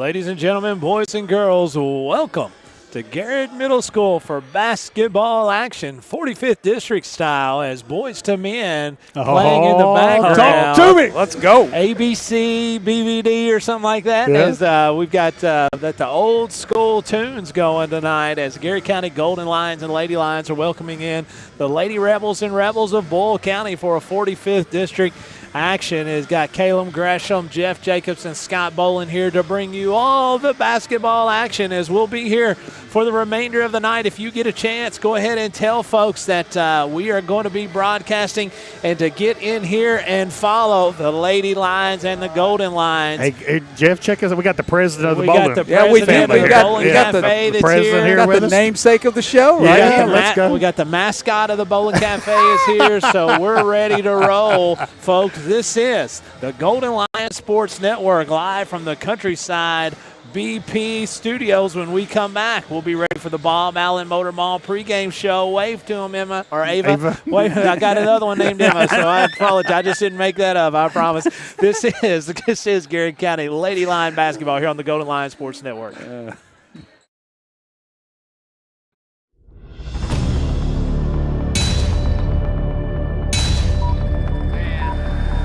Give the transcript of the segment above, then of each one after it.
Ladies and gentlemen, boys and girls, welcome to Garrard Middle School for basketball action, 45th District style, as Boys to Men playing in the background. Talk to me. Let's go. ABC, BVD, or something like that. Yeah. As we've got the old school tunes going tonight as Garrett County Golden Lions and Lady Lions are welcoming in the Lady Rebels and Rebels of Boyle County for a 45th District action. Has got Caleb Gresham, Jeff Jacobs, and Scott Bolin here to bring you all the basketball action as we'll be here for the remainder of the night. If you get a chance, go ahead and tell folks that we are going to be broadcasting and to get in here and follow the Lady Lions and the Golden Lions. Hey Jeff, check us out. We got the president of the bowling. We got the Bowling Cafe that's here. We got the namesake of the show, right? Yeah, let's go. We got the mascot of the Bowling Cafe is here, so we're ready to roll, folks. This is the Golden Lions Sports Network live from the Countryside BP Studios. When we come back, we'll be ready for the Bob Allen Motor Mall pregame show. Wave to him, Emma, or Ava. Wait, I got another one named Emma, so I apologize. I just didn't make that up, I promise. This is Garrett County Lady Lion basketball here on the Golden Lions Sports Network.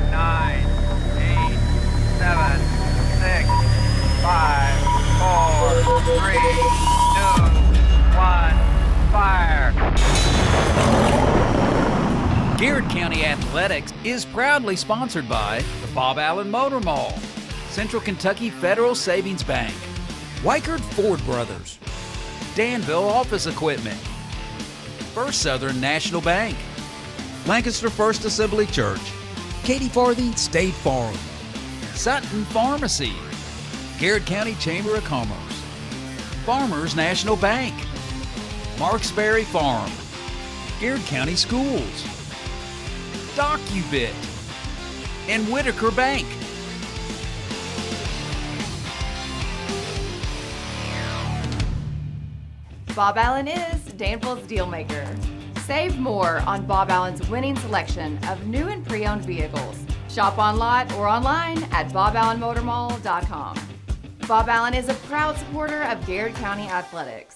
9, 8, 7, 6, 5, 4, 3, 2, 1, fire. Garrett County Athletics is proudly sponsored by the Bob Allen Motor Mall, Central Kentucky Federal Savings Bank, Weichert Ford Brothers, Danville Office Equipment, First Southern National Bank, Lancaster First Assembly Church, Katie Farthing State Farm, Sutton Pharmacy, Garrett County Chamber of Commerce, Farmers National Bank, Marksberry Farm, Garrett County Schools, DocuBit, and Whitaker Bank. Bob Allen is Danville's Dealmaker. Save more on Bob Allen's winning selection of new and pre-owned vehicles. Shop on lot or online at boballenmotormall.com. Bob Allen is a proud supporter of Garrett County Athletics.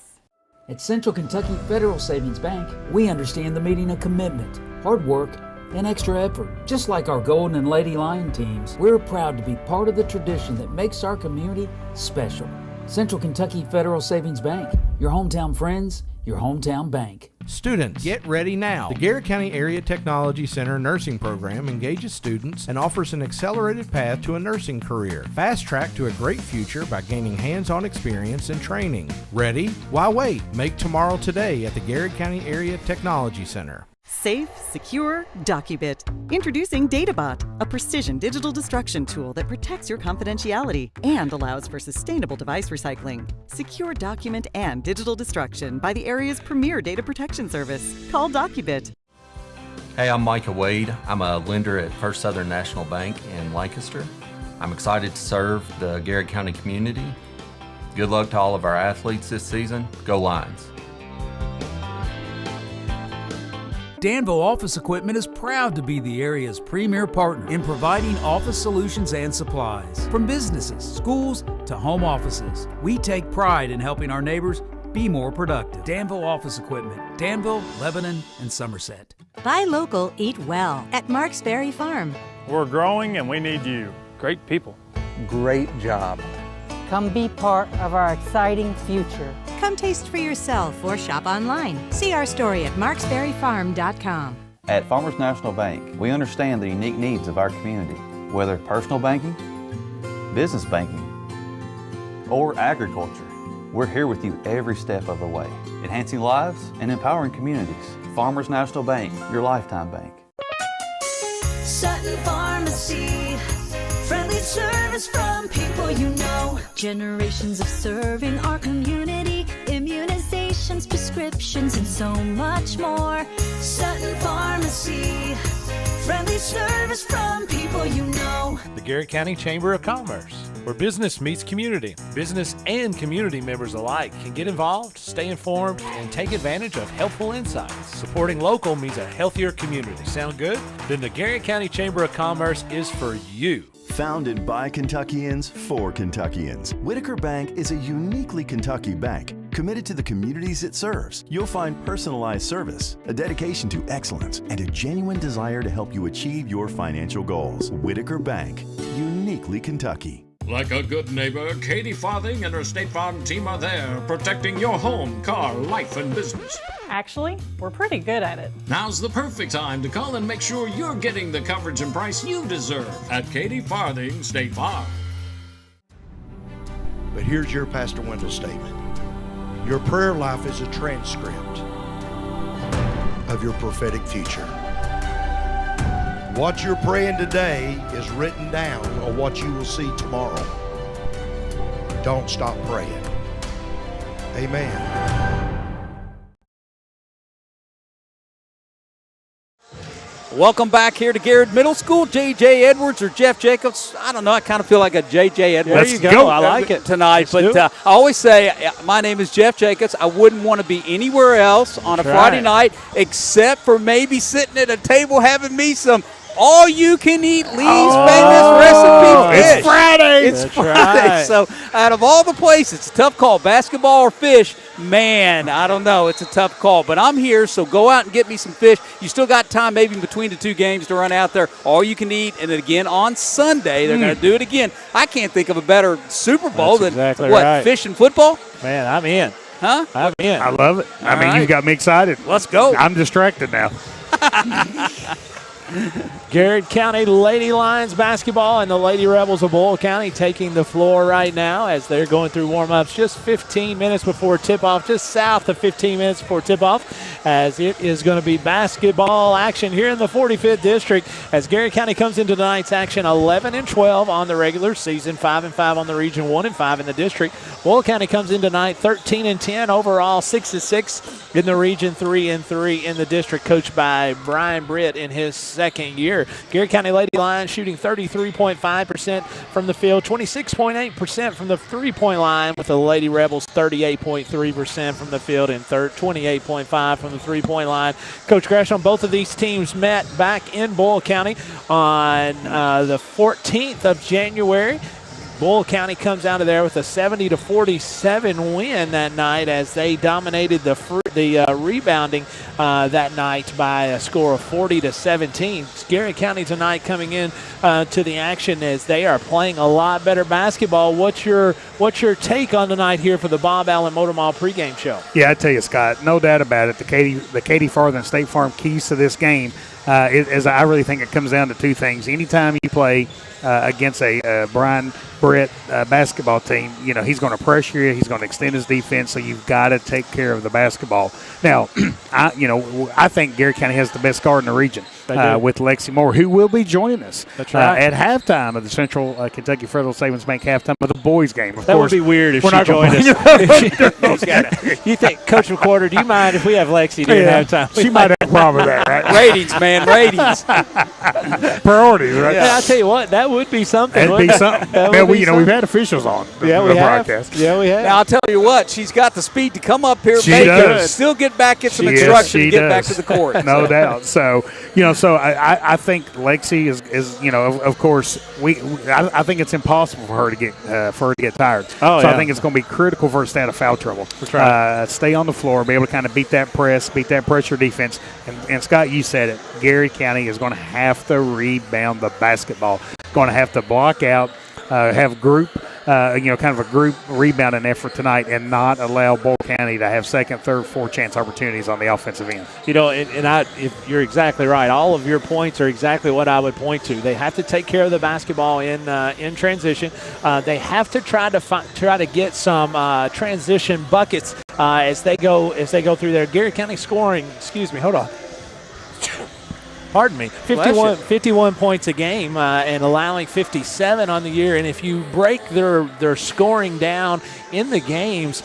At Central Kentucky Federal Savings Bank, we understand the meaning of commitment, hard work, and extra effort. Just like our Golden and Lady Lion teams, we're proud to be part of the tradition that makes our community special. Central Kentucky Federal Savings Bank, your hometown friends, your hometown bank. Students, get ready now. The Garrett County Area Technology Center nursing program engages students and offers an accelerated path to a nursing career. Fast track to a great future by gaining hands-on experience and training. Ready? Why wait? Make tomorrow today at the Garrett County Area Technology Center. Safe, secure, DocuBit. Introducing DataBot, a precision digital destruction tool that protects your confidentiality and allows for sustainable device recycling. Secure document and digital destruction by the area's premier data protection service. Call DocuBit. Hey, I'm Micah Wade. I'm a lender at First Southern National Bank in Lancaster. I'm excited to serve the Garrett County community. Good luck to all of our athletes this season. Go Lions. Danville Office Equipment is proud to be the area's premier partner in providing office solutions and supplies. From businesses, schools, to home offices, we take pride in helping our neighbors be more productive. Danville Office Equipment, Danville, Lebanon, and Somerset. Buy local, eat well at Marksberry Farm. We're growing and we need you. Great people. Great job. Come be part of our exciting future. Come taste for yourself or shop online. See our story at marksberryfarm.com. At Farmers National Bank, we understand the unique needs of our community, whether personal banking, business banking, or agriculture. We're here with you every step of the way, enhancing lives and empowering communities. Farmers National Bank, your lifetime bank. Sutton Pharmacy, friendly service from people you know. Generations of serving our community, immunizations, prescriptions, and so much more. Sutton Pharmacy, friendly service from people you know. The Garrett County Chamber of Commerce, where business meets community. Business and community members alike can get involved, stay informed, and take advantage of helpful insights. Supporting local means a healthier community. Sound good? Then the Garrett County Chamber of Commerce is for you. Founded by Kentuckians for Kentuckians, Whitaker Bank is a uniquely Kentucky bank committed to the communities it serves. You'll find personalized service, a dedication to excellence, and a genuine desire to help you achieve your financial goals. Whitaker Bank, uniquely Kentucky. Like a good neighbor, Katie Farthing and her State Farm team are there, protecting your home, car, life, and business. Actually, we're pretty good at it. Now's the perfect time to call and make sure you're getting the coverage and price you deserve at Katie Farthing State Farm. But here's your Pastor Wendell statement. Your prayer life is a transcript of your prophetic future. What you're praying today is written down on what you will see tomorrow. Don't stop praying. Amen. Welcome back here to Garrard Middle School. J.J. Edwards or Jeff Jacobs. I don't know. I kind of feel like a J.J. Edwards. There you go. I like it. Tonight. But I always say, my name is Jeff Jacobs. I wouldn't want to be anywhere else on a Friday night except for maybe sitting at a table having me some all-you-can-eat Lee's famous recipe fish. It's Friday. It's Friday. Right. So out of all the places, it's a tough call. Basketball or fish, man, I don't know. It's a tough call. But I'm here, so go out and get me some fish. You still got time maybe between the two games to run out there. All you can eat. And then again on Sunday, they're going to do it again. I can't think of a better Super Bowl than, fish and football? Man, I'm in. Huh? I'm in. I love it. I mean, you got me excited. Let's go. I'm distracted now. Garrard County Lady Lions basketball and the Lady Rebels of Boyle County taking the floor right now as they're going through warm-ups just 15 minutes before tip-off, just south of 15 minutes before tip-off, as it is going to be basketball action here in the 45th District as Garrard County comes into tonight's action 11-12 on the regular season, 5-5 on the region, 1-5 in the district. Boyle County comes in tonight 13-10 overall, 6-6 in the region, 3-3 in the district, coached by Brian Britt in his second year. Garrard County Lady Lions shooting 33.5% from the field, 26.8% from the three-point line, with the Lady Rebels 38.3% from the field and 28.5% from the three-point line. Coach Gresham, both of these teams met back in Boyle County on the 14th of January. Boyle County comes out of there with a 70-47 win that night as they dominated the rebounding that night by a score of 40-17. Garrard County tonight coming in to the action as they are playing a lot better basketball. What's your take on tonight here for the Bob Allen Motor Mall pregame show? Yeah, I tell you, Scott, no doubt about it. The Katie Farthing State Farm keys to this game is I really think it comes down to two things. Anytime you play against a Brian Britt basketball team, you know, he's going to pressure you. He's going to extend his defense, so you've got to take care of the basketball. Now, I think Garrard County has the best guard in the region with Lexi Moore, who will be joining us at halftime of the Central Kentucky Federal Savings Bank halftime of the boys game. Of that course, would be weird if she joined us. You think, Coach McWhorter, do you mind if we have Lexi during halftime? She might have a problem with that, right? Ratings, man, ratings. Priorities, right? Yeah, I'll tell you what, that would be something. That'd be something. Man, we've had officials on the broadcast. Yeah, we have. Now, I'll tell you what, she's got the speed to come up here, still get back, get some instruction to get back to the court. No doubt. So, I think Lexi is of course, I think it's impossible for her to get tired. I think it's going to be critical for her to stay out of foul trouble. That's right. Stay on the floor, be able to kind of beat that pressure defense. And Scott, you said it. Garrard County is going to have to rebound the basketball. Going to have to block out, have group, kind of a group rebounding effort tonight, and not allow Boyle County to have second, third, fourth chance opportunities on the offensive end. If you're exactly right. All of your points are exactly what I would point to. They have to take care of the basketball in transition. They have to try to get some transition buckets as they go through there. Garrard County scoring. Excuse me. Hold on. Pardon me, 51 points a game and allowing 57 on the year. And if you break their scoring down in the games,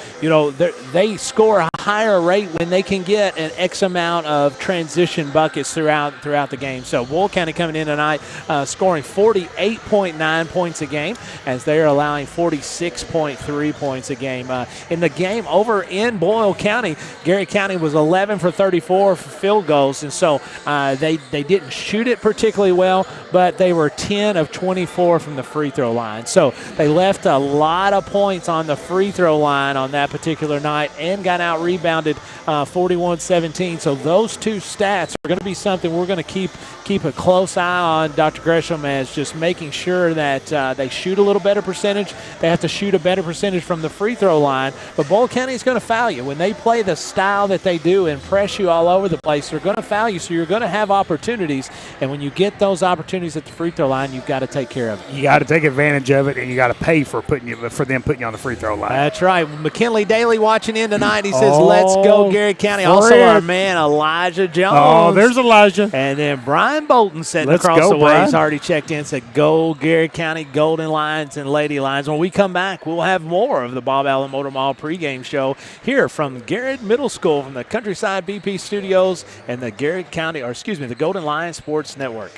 they score a higher rate when they can get an X amount of transition buckets throughout the game. So Boyle County coming in tonight scoring 48.9 points a game as they are allowing 46.3 points a game. In the game over in Boyle County, Garrard County was 11 for 34 for field goals, and so they They didn't shoot it particularly well, but they were 10 of 24 from the free throw line. So they left a lot of points on the free throw line on that particular night and got out-rebounded 41-17. So those two stats are going to be something we're going to keep a close eye on, Dr. Gresham, as just making sure that they shoot a little better percentage. They have to shoot a better percentage from the free throw line. But Boyle County is going to foul you. When they play the style that they do and press you all over the place, they're going to foul you, so you're going to have opportunities. And when you get those opportunities at the free throw line, you've got to take care of it. You got to take advantage of it, and you got to pay for them putting you on the free throw line. That's right. McKinley Daly watching in tonight. He says, let's go Garrett County. Also our man Elijah Jones. Oh, there's Elijah. And then Brian Bolton sitting across the way. He's already checked in, said, go Garrett County Golden Lions and Lady Lions. When we come back, we'll have more of the Bob Allen Motor Mall pregame show here from Garrett Middle School from the Countryside BP Studios and the the Golden Lions Sports Network.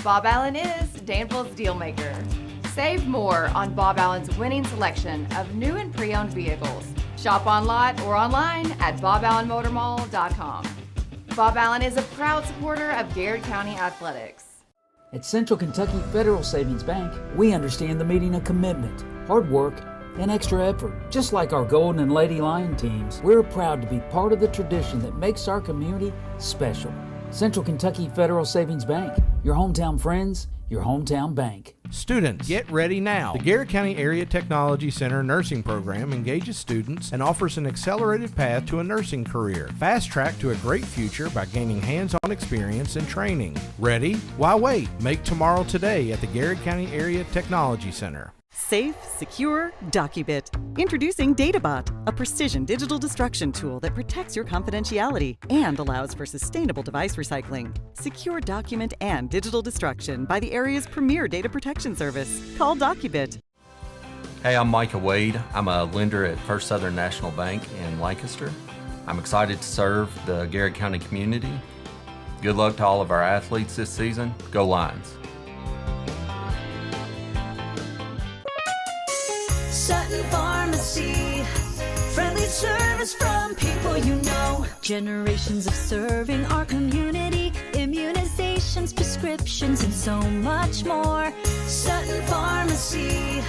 Bob Allen is Danville's deal maker. Save more on Bob Allen's winning selection of new and pre-owned vehicles. Shop on lot or online at boballenmotormall.com. Bob Allen is a proud supporter of Garrett County Athletics. At Central Kentucky Federal Savings Bank, we understand the meaning of commitment, hard work, and extra effort. Just like our Golden and Lady Lion teams, we're proud to be part of the tradition that makes our community special. Central Kentucky Federal Savings Bank, your hometown friends, your hometown bank. Students, get ready now. The Garrett County Area Technology Center nursing program engages students and offers an accelerated path to a nursing career. Fast track to a great future by gaining hands-on experience and training. Ready? Why wait? Make tomorrow today at the Garrett County Area Technology Center. Safe, secure, DocuBit. Introducing DataBot, a precision digital destruction tool that protects your confidentiality and allows for sustainable device recycling. Secure document and digital destruction by the area's premier data protection service. Call DocuBit. Hey, I'm Micah Wade. I'm a lender at First Southern National Bank in Lancaster. I'm excited to serve the Garrett County community. Good luck to all of our athletes this season. Go Lions. Sutton Pharmacy, friendly service from people you know. Generations of serving our community, immunizations, prescriptions, and so much more. Sutton Pharmacy,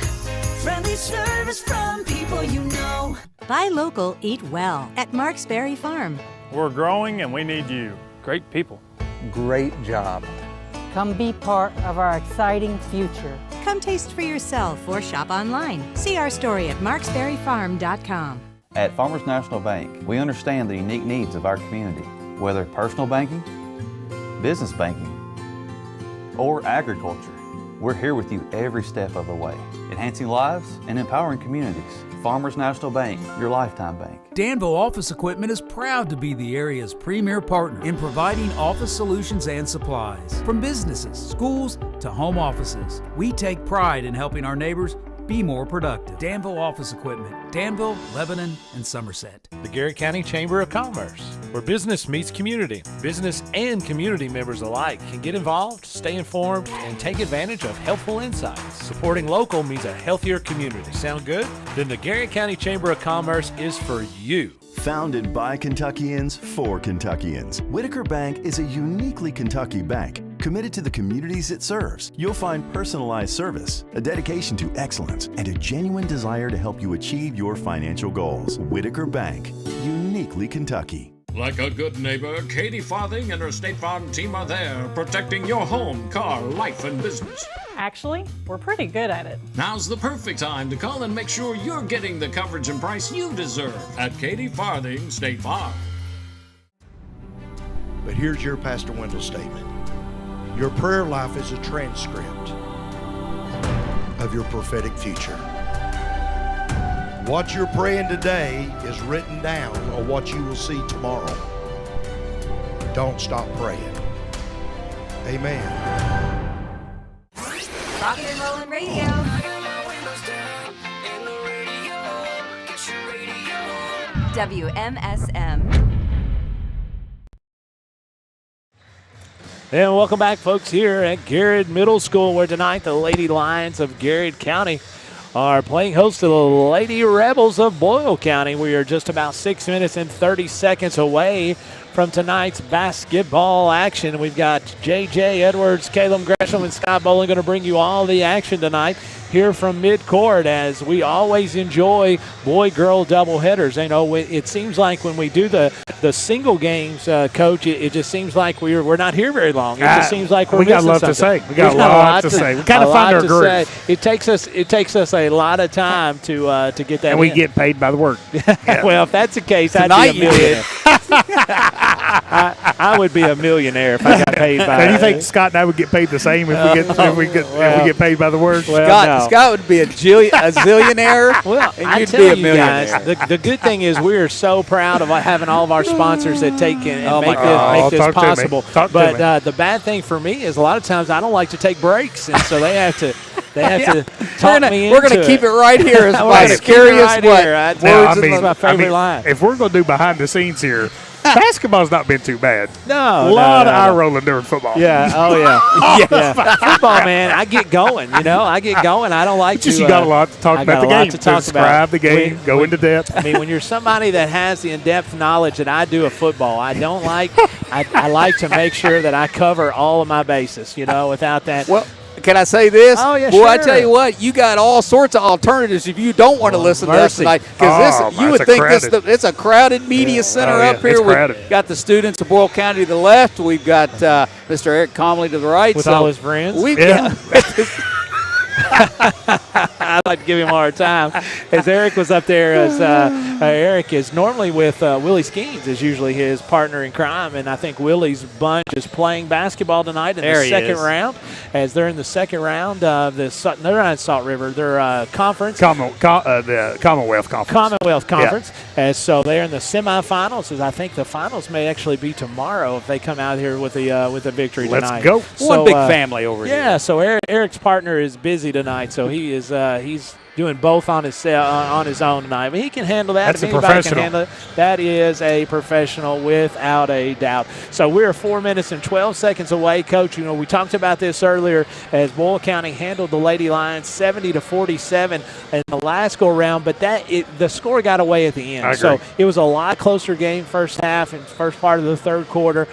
friendly service from people you know. Buy local, eat well at Marksberry Farm. We're growing and we need you. Great people. Great job. Come be part of our exciting future. Come taste for yourself or shop online. See our story at marksberryfarm.com. At Farmers National Bank, we understand the unique needs of our community. Whether personal banking, business banking, or agriculture, we're here with you every step of the way, enhancing lives and empowering communities. Farmers National Bank, your lifetime bank. Danville Office Equipment is proud to be the area's premier partner in providing office solutions and supplies. From businesses, schools, to home offices, we take pride in helping our neighbors be more productive. Danville Office Equipment, Danville, Lebanon, and Somerset. The Garrett County Chamber of Commerce, where business meets community. Business and community members alike can get involved, stay informed, and take advantage of helpful insights. Supporting local means a healthier community. Sound good? Then the Garrett County Chamber of Commerce is for you. Founded by Kentuckians for Kentuckians, Whitaker Bank is a uniquely Kentucky bank committed to the communities it serves. You'll find personalized service, a dedication to excellence, and a genuine desire to help you achieve your financial goals. Whitaker Bank, uniquely Kentucky. Like a good neighbor, Katie Farthing and her State Farm team are there, protecting your home, car, life, and business. Actually, we're pretty good at it. Now's the perfect time to call and make sure you're getting the coverage and price you deserve at Katie Farthing State Farm. But here's your Pastor Wendell statement. Your prayer life is a transcript of your prophetic future. What you're praying today is written down on what you will see tomorrow. Don't stop praying. Amen. Rockin' and Rollin' Radio. WMSM. And welcome back, folks, here at Garrett Middle School, where tonight the Lady Lions of Garrett County are playing host to the Lady Rebels of Boyle County. We are just about 6 minutes and 30 seconds away from tonight's basketball action. We've got J.J. Edwards, Caleb Gresham, and Scott Bowling going to bring you all the action tonight here from midcourt, as we always enjoy boy-girl doubleheaders. You know, it seems like when we do the single games, Coach, it just seems like we're not here very long. It just seems like we got a lot to say. We got a lot to say. We kind of find our groove. It takes us a lot of time to get that. And we get paid by the work. Yeah. Well, if that's the case, I'd be a millionaire. I would be a millionaire if I got paid by. Do you think Scott and I would get paid the same if we get paid by the word? Well, Scott would be a zillionaire. Well, and you'd tell be a you millionaire. guys, the good thing is we are so proud of having all of our sponsors that take in and make this possible. But the bad thing for me is a lot of times I don't like to take breaks, and so they have to talk me into We're going to keep it right here. As my scariest words. That's my favorite line. If we're going to do behind the scenes here, basketball's not been too bad. No, a lot of eye rolling during football. Yeah. Oh yeah. Yeah. Football, man. I get going. I get going. I don't like to. You got a lot to talk about the game. Describe the game. Go into depth. I mean, when you're somebody that has the in-depth knowledge that I do of football, I don't like. I like to make sure that I cover all of my bases. Without that. Well, can I say this? Oh, yeah, Boy, sure. I tell you what, you got all sorts of alternatives if you don't want to listen to us tonight. Because you would think it's a crowded media center up here. We've got the students of Boyle County to the left. We've got Mr. Eric Comley to the right. With all his friends. We've got I'd like to give him a hard time. As Eric was up there, Eric is normally with Willie Skeens, is usually his partner in crime, and I think Willie's bunch is playing basketball tonight in the second round. As they're in the second round of they're not in Salt River, they're conference. The Commonwealth Conference. Commonwealth Conference. Yeah. And so they're in the semifinals. As I think the finals may actually be tomorrow if they come out here with a victory tonight. Let's go. One big family over here. Yeah, so Eric's partner is busy tonight, so he's doing both on his own tonight. I mean, he can handle that. That's a professional. Can handle it, that is a professional without a doubt. So we're 4 minutes and 12 seconds away, Coach. We talked about this earlier as Boyle County handled the Lady Lions 70-47 in the last go-around, but the score got away at the end. So it was a lot closer game first half and first part of the third quarter.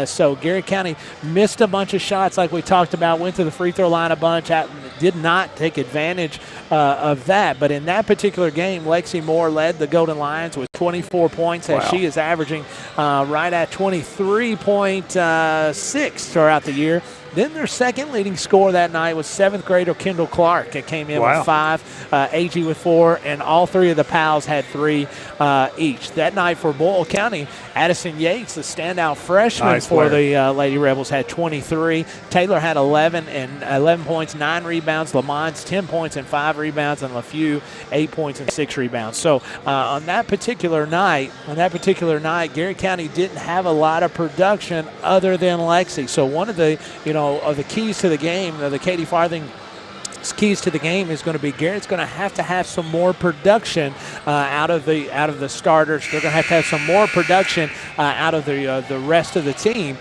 So Garrett County missed a bunch of shots like we talked about, went to the free throw line a bunch, did not take advantage of that. But in that particular game, Lexi Moore led the Golden Lions with 24 points as she is averaging right at 23.6 throughout the year. Then their second leading scorer that night was 7th grader Kendall Clark. It came in with 5, AG with 4, and all three of the Pals had 3 each. That night for Boyle County, Addison Yates, the standout freshman for the Lady Rebels, had 23. Taylor had 11 points, 9 rebounds. Lamont 10 points and 5 rebounds, and LaFew 8 points and 6 rebounds. So on that particular night, Garrett County didn't have a lot of production other than Lexi. So one of the of the keys to the game, the Katie Farthing keys to the game is going to be Garrett's going to have some more production out of the starters. They're going to have some more production out of the rest of the team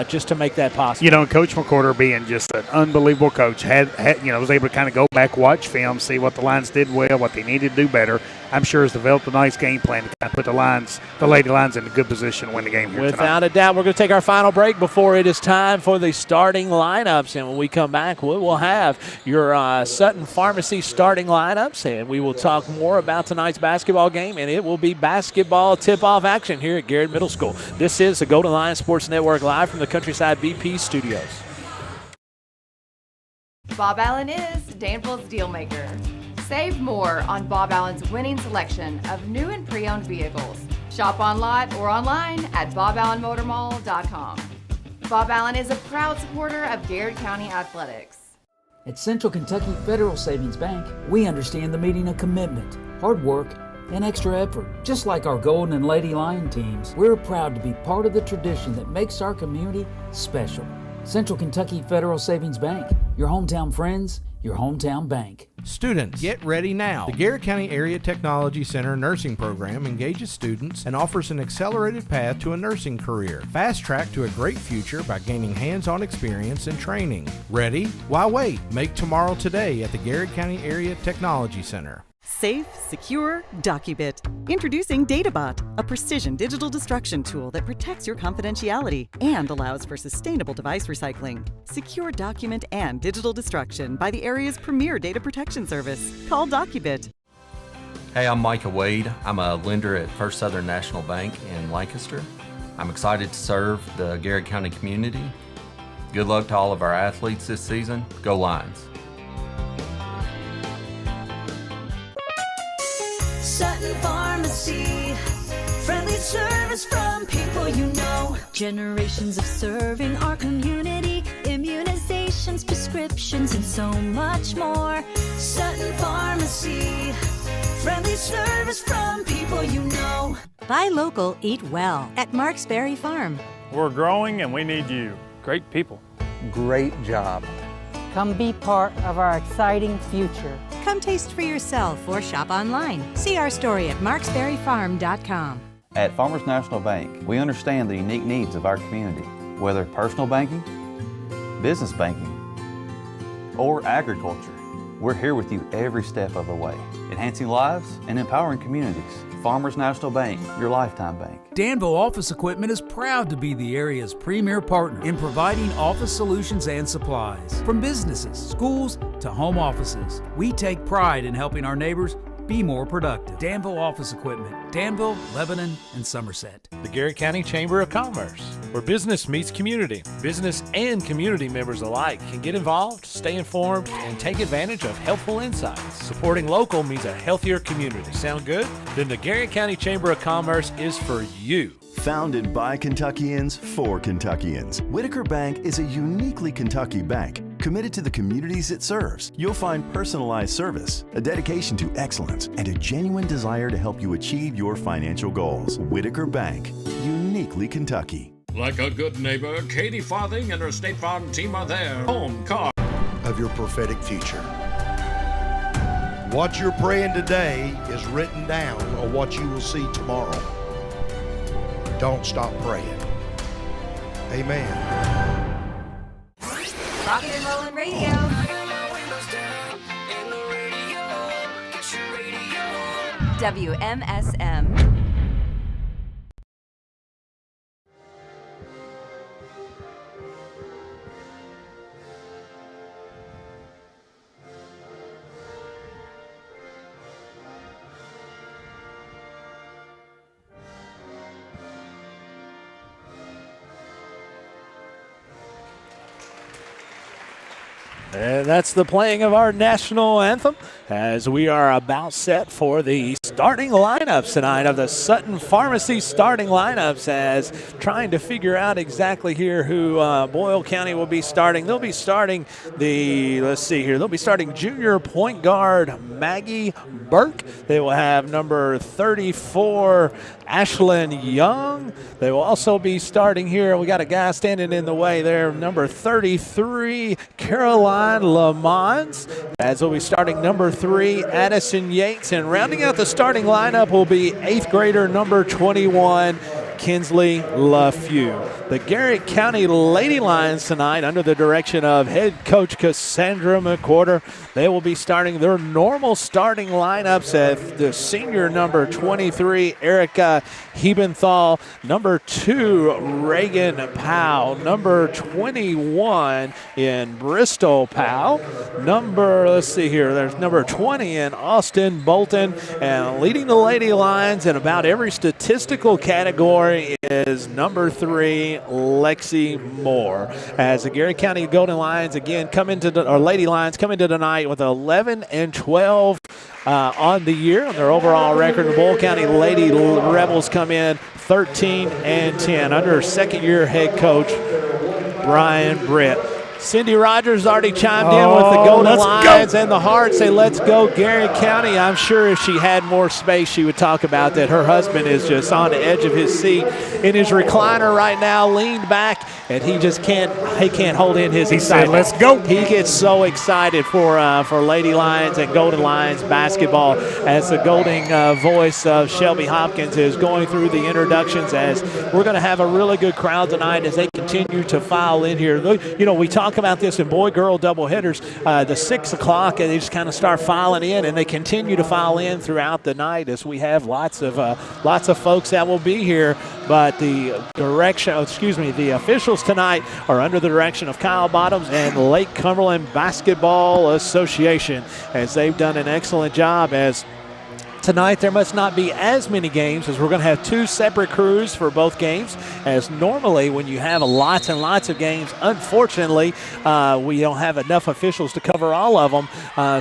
just to make that possible. Coach McCorder, being just an unbelievable coach, was able to kind of go back, watch film, see what the Lions did well, what they needed to do better. I'm sure has developed a nice game plan to kind of put the Lady Lions in a good position to win the game here Without tonight. a doubt, we're going to take our final break before it is time for the starting lineups. And when we come back, we will have your Sutton Pharmacy starting lineups, and we will talk more about tonight's basketball game, and it will be basketball tip-off action here at Garrett Middle School. This is the Golden Lions Sports Network live from the Countryside BP studios. Bob Allen is Danville's deal maker. Save more on Bob Allen's winning selection of new and pre-owned vehicles. Shop on lot or online at boballenmotormall.com. Bob Allen is a proud supporter of Garrett County Athletics. At Central Kentucky Federal Savings Bank, we understand the meaning of commitment, hard work, and extra effort. Just like our Golden and Lady Lion teams, we're proud to be part of the tradition that makes our community special. Central Kentucky Federal Savings Bank, your hometown friends, your hometown bank. Students, get ready now. The Garrett County Area Technology Center nursing program engages students and offers an accelerated path to a nursing career. Fast track to a great future by gaining hands-on experience and training. Ready? Why wait? Make tomorrow today at the Garrett County Area Technology Center. Safe, secure, DocuBit. Introducing DataBot, a precision digital destruction tool that protects your confidentiality and allows for sustainable device recycling. Secure document and digital destruction by the area's premier data protection service. Call DocuBit. Hey, I'm Micah Wade. I'm a lender at First Southern National Bank in Lancaster. I'm excited to serve the Garrard County community. Good luck to all of our athletes this season. Go Lions. Sutton Pharmacy, friendly service from people you know. Generations of serving our community, immunizations, prescriptions, and so much more. Sutton Pharmacy, friendly service from people you know. Buy local, eat well at Marksberry Farm. We're growing and we need you. Great people. Great job. Come be part of our exciting future. Come taste for yourself or shop online. See our story at marksberryfarm.com. At Farmers National Bank, we understand the unique needs of our community, whether personal banking, business banking, or agriculture. We're here with you every step of the way, enhancing lives and empowering communities. Farmers National Bank, your lifetime bank. Danville Office Equipment is proud to be the area's premier partner in providing office solutions and supplies. From businesses, schools, to home offices, we take pride in helping our neighbors be more productive. Danville Office Equipment, Danville, Lebanon, and Somerset. The Garrard County Chamber of Commerce, where business meets community. Business and community members alike can get involved, stay informed, and take advantage of helpful insights. Supporting local means a healthier community. Sound good? Then the Garrard County Chamber of Commerce is for you. Founded by Kentuckians for Kentuckians, Whitaker Bank is a uniquely Kentucky bank committed to the communities it serves. You'll find personalized service, a dedication to excellence, and a genuine desire to help you achieve your financial goals. Whitaker Bank, uniquely Kentucky. Like a good neighbor, Katie Farthing and her State Farm team are there. Home, car. Of your prophetic future. What you're praying today is written down on what you will see tomorrow. Don't stop praying. Amen. Rockin' and Rollin' Radio. WMSM. And that's the playing of our national anthem as we are about set for the starting lineups tonight of the Sutton Pharmacy starting lineups, as trying to figure out exactly here who Boyle County will be starting. They'll be starting they'll be starting junior point guard Maggie Burke. They will have number 34 Ashlyn Young. They will also be starting here. We got a guy standing in the way there, number 33 Caroline Lamont. As will be starting number 3 Addison Yates, and rounding out the starting lineup will be 8th grader number 21 Kinsley LaFew. The Garrard County Lady Lions tonight, under the direction of head coach Cassandra McWhorter, they will be starting their normal starting lineups at the senior number 23 Erica Hebenthal, number 2 Reagan Powell, number 21 in Bristol Powell, there's number 20 in Austin Bolton, and leading the Lady Lions in about every statistical category is number 3 Lexi Moore. As the Garrard County Golden Lions again Lady Lions come into tonight with 11-12 on the year on their overall record. The Boyle County Lady Rebels come in 13-10 under second-year head coach Brian Britt. Cindy Rogers already chimed in with the Golden Lions and the Hearts. Say, let's go Garrard County. I'm sure if she had more space, she would talk about that. Her husband is just on the edge of his seat in his recliner right now, leaned back, and he can't hold in his excitement. He said, let's go. He gets so excited for Lady Lions and Golden Lions basketball as the golden voice of Shelby Hopkins is going through the introductions, as we're going to have a really good crowd tonight as they continue continue to file in here. You know, we talk about this in boy-girl doubleheaders. The 6 o'clock, and they just kind of start filing in, and they continue to file in throughout the night as we have lots of folks that will be here. But the officials tonight are under the direction of Kyle Bottoms and Lake Cumberland Basketball Association, as they've done an excellent job. As tonight there must not be as many games, as we're going to have 2 separate crews for both games, as normally when you have lots and lots of games, unfortunately we don't have enough officials to cover all of them,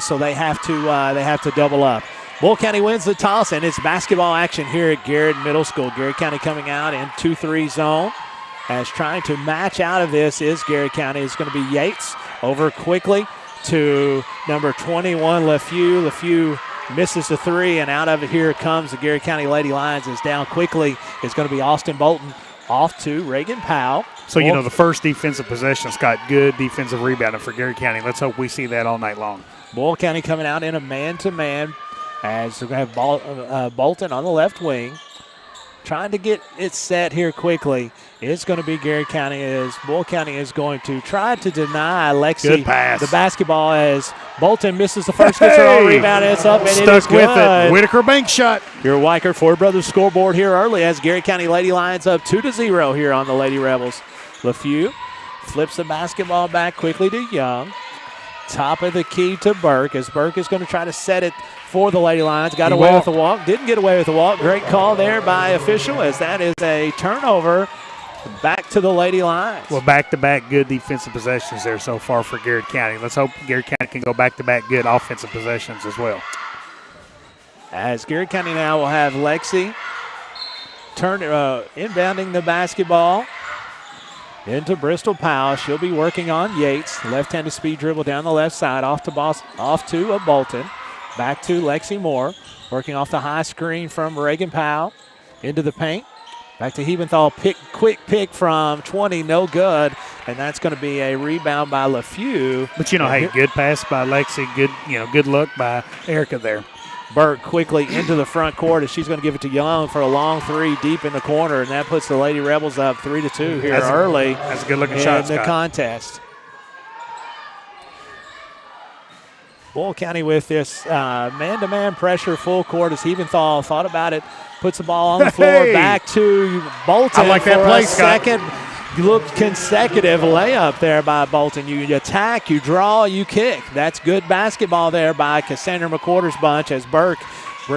so they have to double up. Bull County wins the toss, and it's basketball action here at Garrett Middle School. Garrett County coming out in 2-3 zone, as trying to match out of this is Garrett County. It's going to be Yates over quickly to number 21, LeFew. LeFew misses the 3, and out of it here comes the Garrett County Lady Lions. Is down quickly. It's going to be Austin Bolton off to Reagan Powell. So, you know, the first defensive possession's got good defensive rebounding for Garrett County. Let's hope we see that all night long. Bull County coming out in a man-to-man, as we're going to have Bolton on the left wing, trying to get it set here quickly. It's going to be Garrett County, as Bull County is going to try to deny Lexi the basketball, as Bolton misses the first, gets her own rebound, and it's up, and it is good. With it. Whitaker bank shot. Your Weichert Ford Brothers scoreboard here early, as Garrett County Lady Lions up 2-0 here on the Lady Rebels. LeFew flips the basketball back quickly to Young. Top of the key to Burke, as Burke is going to try to set it for the Lady Lions. Got away with the walk. Didn't get away with the walk. Great call there by official, as that is a turnover back to the Lady Lions. Well, back-to-back good defensive possessions there so far for Garrett County. Let's hope Garrett County can go back-to-back good offensive possessions as well. As Garrett County now will have Lexi inbounding the basketball into Bristol Powell. She'll be working on Yates. Left-handed speed dribble down the left side, off to Bolton. Back to Lexi Moore, working off the high screen from Reagan Powell. Into the paint. Back to Hebenthal. Quick pick from 20, no good. And that's going to be a rebound by LeFew. But, you know, hey, good pass by Lexi. Good look by Erica there. Burke quickly into the front court, as she's going to give it to Young for a long 3 deep in the corner, and that puts the Lady Rebels up 3-2 here early. That's a good-looking shot, in the contest. Bull County with this man-to-man pressure full court, as Hebenthal thought about it, puts the ball on the floor, back to Bolton. I like that play, second consecutive layup there by Bolton. You attack, you draw, you kick. That's good basketball there by Cassandra McWhorter's bunch, as Burke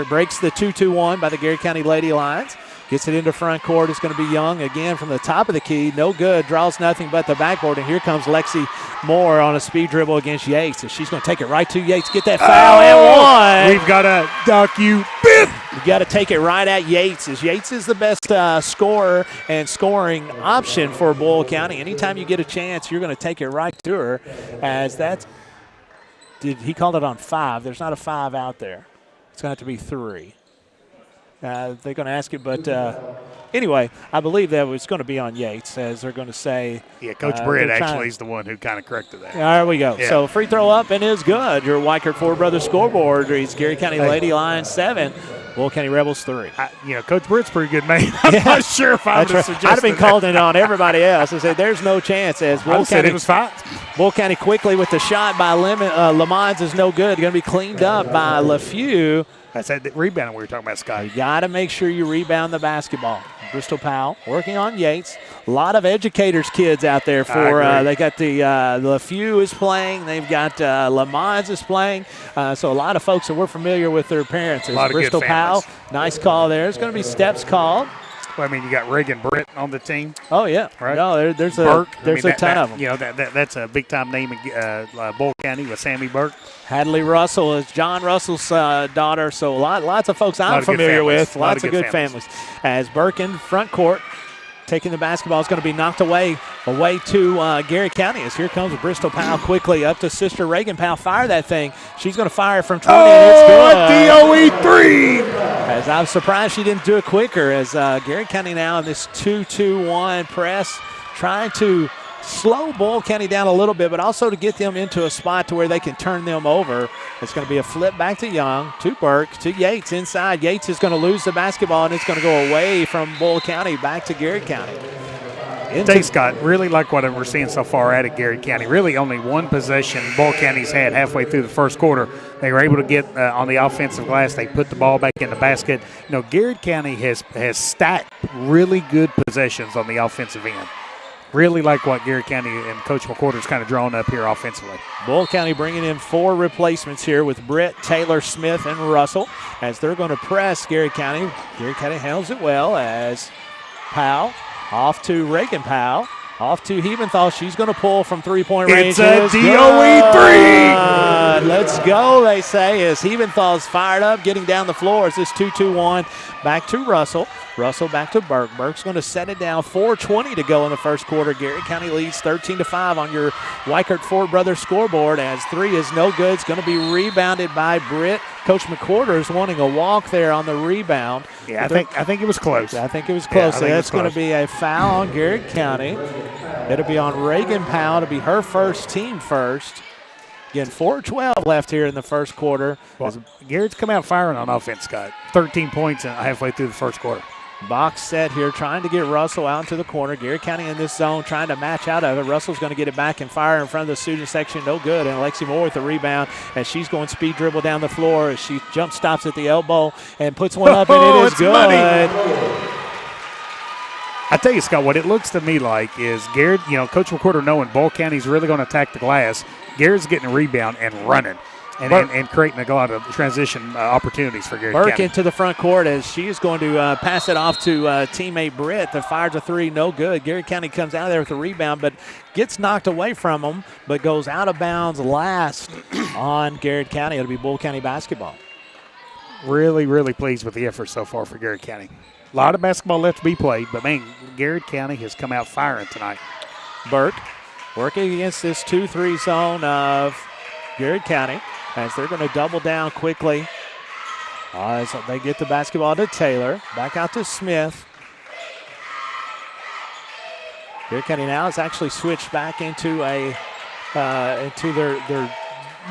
breaks the 2-2-1 by the Garrett County Lady Lions. Gets it into front court. It's going to be Young again from the top of the key. No good. Draws nothing but the backboard. And here comes Lexi Moore on a speed dribble against Yates. And she's going to take it right to Yates. Get that foul and one. We've got a duck you bit. You got to take it right at Yates, as Yates is the best scorer and scoring option for Bull County. Anytime you get a chance, you're going to take it right to her, as he called it on 5. There's not a 5 out there. It's going to have to be 3. They're going to ask it, but anyway, I believe that was going to be on Yates, as they're going to say. Yeah, Coach Britt actually is the one who kind of corrected that. There we go. Yeah. So free throw up and is good. Your Weichert Ford Brothers scoreboard reads Garrett County Lady Lions 7, Bull County Rebels 3. Coach Britt's a pretty good man. I'm not sure if I would have suggested I'd have been calling it on everybody else and said there's no chance, as Bull County, it was 5. Bull County quickly with the shot by Lemons is no good. Going to be cleaned up by LeFew. That's that rebound we were talking about, Scott. You got to make sure you rebound the basketball. Bristol Powell working on Yates. A lot of educators' kids out there for. They got the LeFew is playing. They've got Lemons is playing. So a lot of folks that we're familiar with their parents. Bristol Powell, nice call there. There's going to be steps called. Well, I mean, you got Reagan Britt on the team. Oh yeah, right. No, there's Burke. a ton of them. You know that's a big time name in Bull County with Sammy Burke. Hadley Russell is John Russell's daughter, so lots of folks I'm familiar with. Lots of good families. As Burke in front court, taking the basketball, is going to be knocked away to Garrett County. As here comes Bristol Powell quickly up to sister Reagan Powell. Fire that thing. She's going to fire from 20, and it's good. DOE 3. As I'm surprised she didn't do it quicker, as Garrett County now in this 2-2-1 press, trying to slow Bull County down a little bit, but also to get them into a spot to where they can turn them over. It's going to be a flip back to Young, to Burke, to Yates inside. Yates is going to lose the basketball, and it's going to go away from Bull County back to Garrett County. Tell you, Scott, really like what we're seeing so far out of Garrett County. Really only one possession Boyle County's had halfway through the first quarter. They were able to get on the offensive glass. They put the ball back in the basket. Garrett County has stacked really good possessions on the offensive end. Really like what Garrett County and Coach McWhorter's kind of drawn up here offensively. Boyle County bringing in 4 replacements here with Britt, Taylor, Smith, and Russell as they're going to press Garrett County. Garrett County handles it well as Powell off to Reagan Powell. Off to Hebenthal. She's going to pull from three-point range. It's a DOE 3. Let's go, they say, as Hebenthal's fired up, getting down the floor as this 2-2-1. Back to Russell. Russell back to Burke. Burke's going to set it down. 4:20 to go in the first quarter. Garrett County leads 13-5 on your Weichert Ford Brothers scoreboard as 3 is no good. It's going to be rebounded by Britt. Coach McWhorter is wanting a walk there on the rebound. Yeah, I think it was close. I think it was close. Yeah, So that's going to be a foul on Garrett County. It'll be on Reagan Powell to be her first, team first. Again, 4:12 left here in the first quarter. Well, Garrett's come out firing on offense, Scott. 13 points halfway through the first quarter. Box set here, trying to get Russell out into the corner. Garrett County in this zone, trying to match out of it. Russell's going to get it back and fire in front of the student section. No good. And Lexi Moore with the rebound as she's going speed dribble down the floor as she jump stops at the elbow and puts one up, and it is good. Money. I tell you, Scott, what it looks to me like is Garrett, Coach McWhorter knowing Boyle County's really going to attack the glass. Garrett's getting a rebound and running. And creating a lot of transition opportunities for Garrett Burke County. into the front court as she is going to pass it off to teammate Britt. The fires a 3, no good. Garrett County comes out of there with a rebound, but gets knocked away from them, but goes out of bounds last on Garrett County. It'll be Boyle County basketball. Really, really pleased with the effort so far for Garrett County. A lot of basketball left to be played, but, man, Garrett County has come out firing tonight. Burke working against this 2-3 zone of Garrett County. As they're going to double down quickly. So they get the basketball to Taylor. Back out to Smith. Garrett County now has actually switched back into into their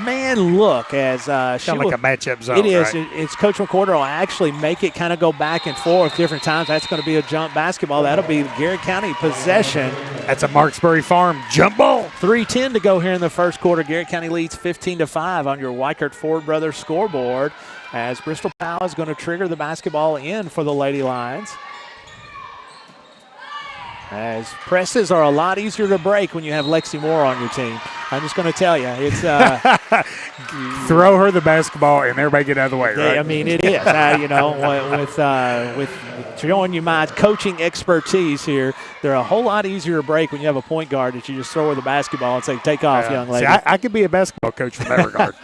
man look as kind of like a matchup zone. It is. Right? It's Coach McWhorter will actually make it kind of go back and forth different times. That's going to be a jump basketball. That'll be Garrett County possession. That's a Marksbury Farm jump ball. 3:10 to go here in the first quarter. Garrett County leads 15-5 on your Weichert Ford Brothers scoreboard as Bristol Powell is going to trigger the basketball in for the Lady Lions. As presses are a lot easier to break when you have Lexi Moore on your team. I'm just going to tell you, it's throw her the basketball and everybody get out of the way. Right? I mean, it is. With showing you my coaching expertise here, they're a whole lot easier to break when you have a point guard that you just throw her the basketball and say, "Take off, young lady." See, I could be a basketball coach from that regard.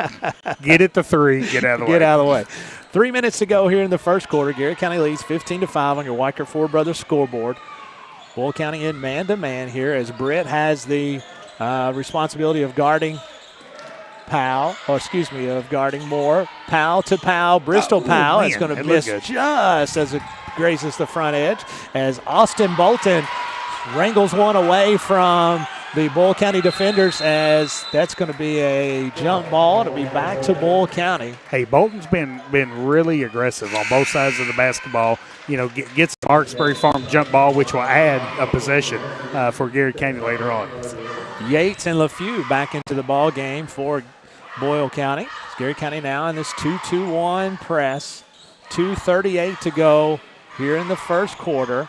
Get it to 3, get out of the way. Get out of the way. 3 minutes to go here in the first quarter. Garrett County leads 15-5 on your Weichert Ford Brothers scoreboard. Boyle County in man-to-man here as Britt has the responsibility of guarding of guarding Moore. Powell to Powell. Bristol Powell is going to miss just as it grazes the front edge as Austin Bolton wrangles one away from the Boyle County defenders as that's going to be a jump ball to be back to Boyle County. Hey, Bolton's been really aggressive on both sides of the basketball. Gets the Marksbury Farm jump ball, which will add a possession for Garrett County later on. Yates and LaFew back into the ball game for Boyle County. Garrett County now in this 2-2-1 press. 2:38 to go here in the first quarter.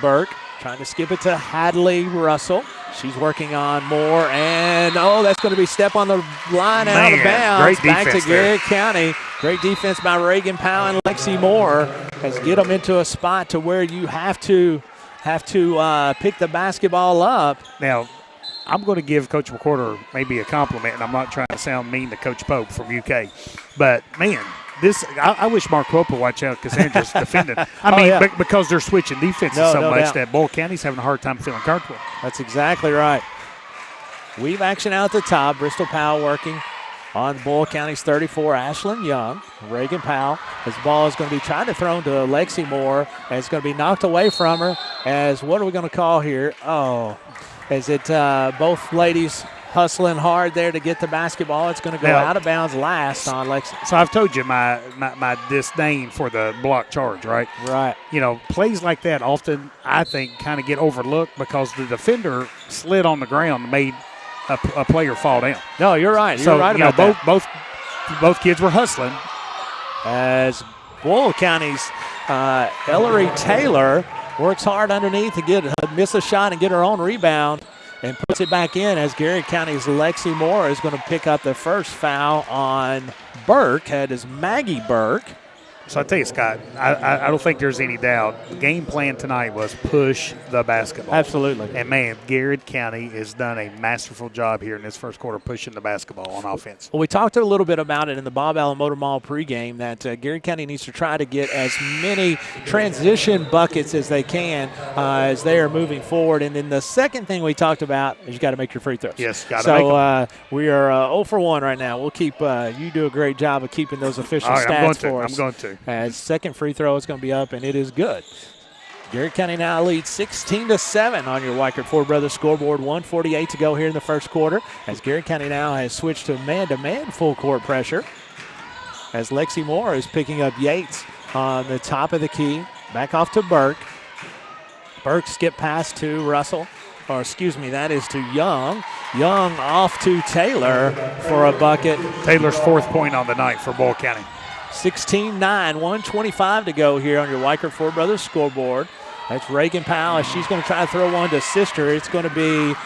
Burke trying to skip it to Hadley Russell. She's working on Moore, and that's going to be step on the line and out of bounds. Great back defense to Garrett County. Great defense by Reagan Powell and Lexi Moore as get them into a spot to where you have to pick the basketball up. Now, I'm going to give Coach McWhorter maybe a compliment, and I'm not trying to sound mean to Coach Pope from UK, but man. I wish Mark Pope would watch out Cassandra's defending. Because they're switching defenses so much that Boyle County's having a hard time feeling comfortable. That's exactly right. Weave action out at the top. Bristol Powell working on Boyle County's 34, Ashlyn Young. Reagan Powell. His ball is going to be trying to throw to Lexi Moore, and it's going to be knocked away from her as what are we going to call here? As it both ladies hustling hard there to get the basketball. It's going to go out of bounds last on Lexi. So I've told you my disdain for the block charge, right? Right. Plays like that often, I think, kind of get overlooked because the defender slid on the ground and made a player fall down. No, you're right. You're right about that. Both kids were hustling. As Bull County's Ellery Taylor works hard underneath to miss a shot and get her own rebound and puts it back in, as Garrett County's Lexi Moore is going to pick up the first foul on Burke. That is Maggie Burke. So I tell you, Scott, I don't think there's any doubt. The game plan tonight was push the basketball. Absolutely. And, man, Garrett County has done a masterful job here in this first quarter pushing the basketball on offense. Well, we talked a little bit about it in the Bob Allen Motor Mall pregame that Garrett County needs to try to get as many transition buckets as they can as they are moving forward. And then the second thing we talked about is you got to make your free throws. Yes, got to make them. We are 0 for 1 right now. We'll keep you do a great job of keeping those official stats for us. I'm going to. As second free throw is going to be up, and it is good. Garrett County now leads 16-7 on your Weichert Ford Brothers scoreboard. 1:48 to go here in the first quarter, as Garrett County now has switched to man-to-man full court pressure, as Lexi Moore is picking up Yates on the top of the key. Back off to Burke. Burke skip pass to Russell. Or excuse me, that is to Young. Young off to Taylor for a bucket. Taylor's 4th point on the night for Bull County. 16-9, 1:25 to go here on your Weichert Ford Brothers scoreboard. That's Reagan Powell as she's going to try to throw one to sister. It's going to be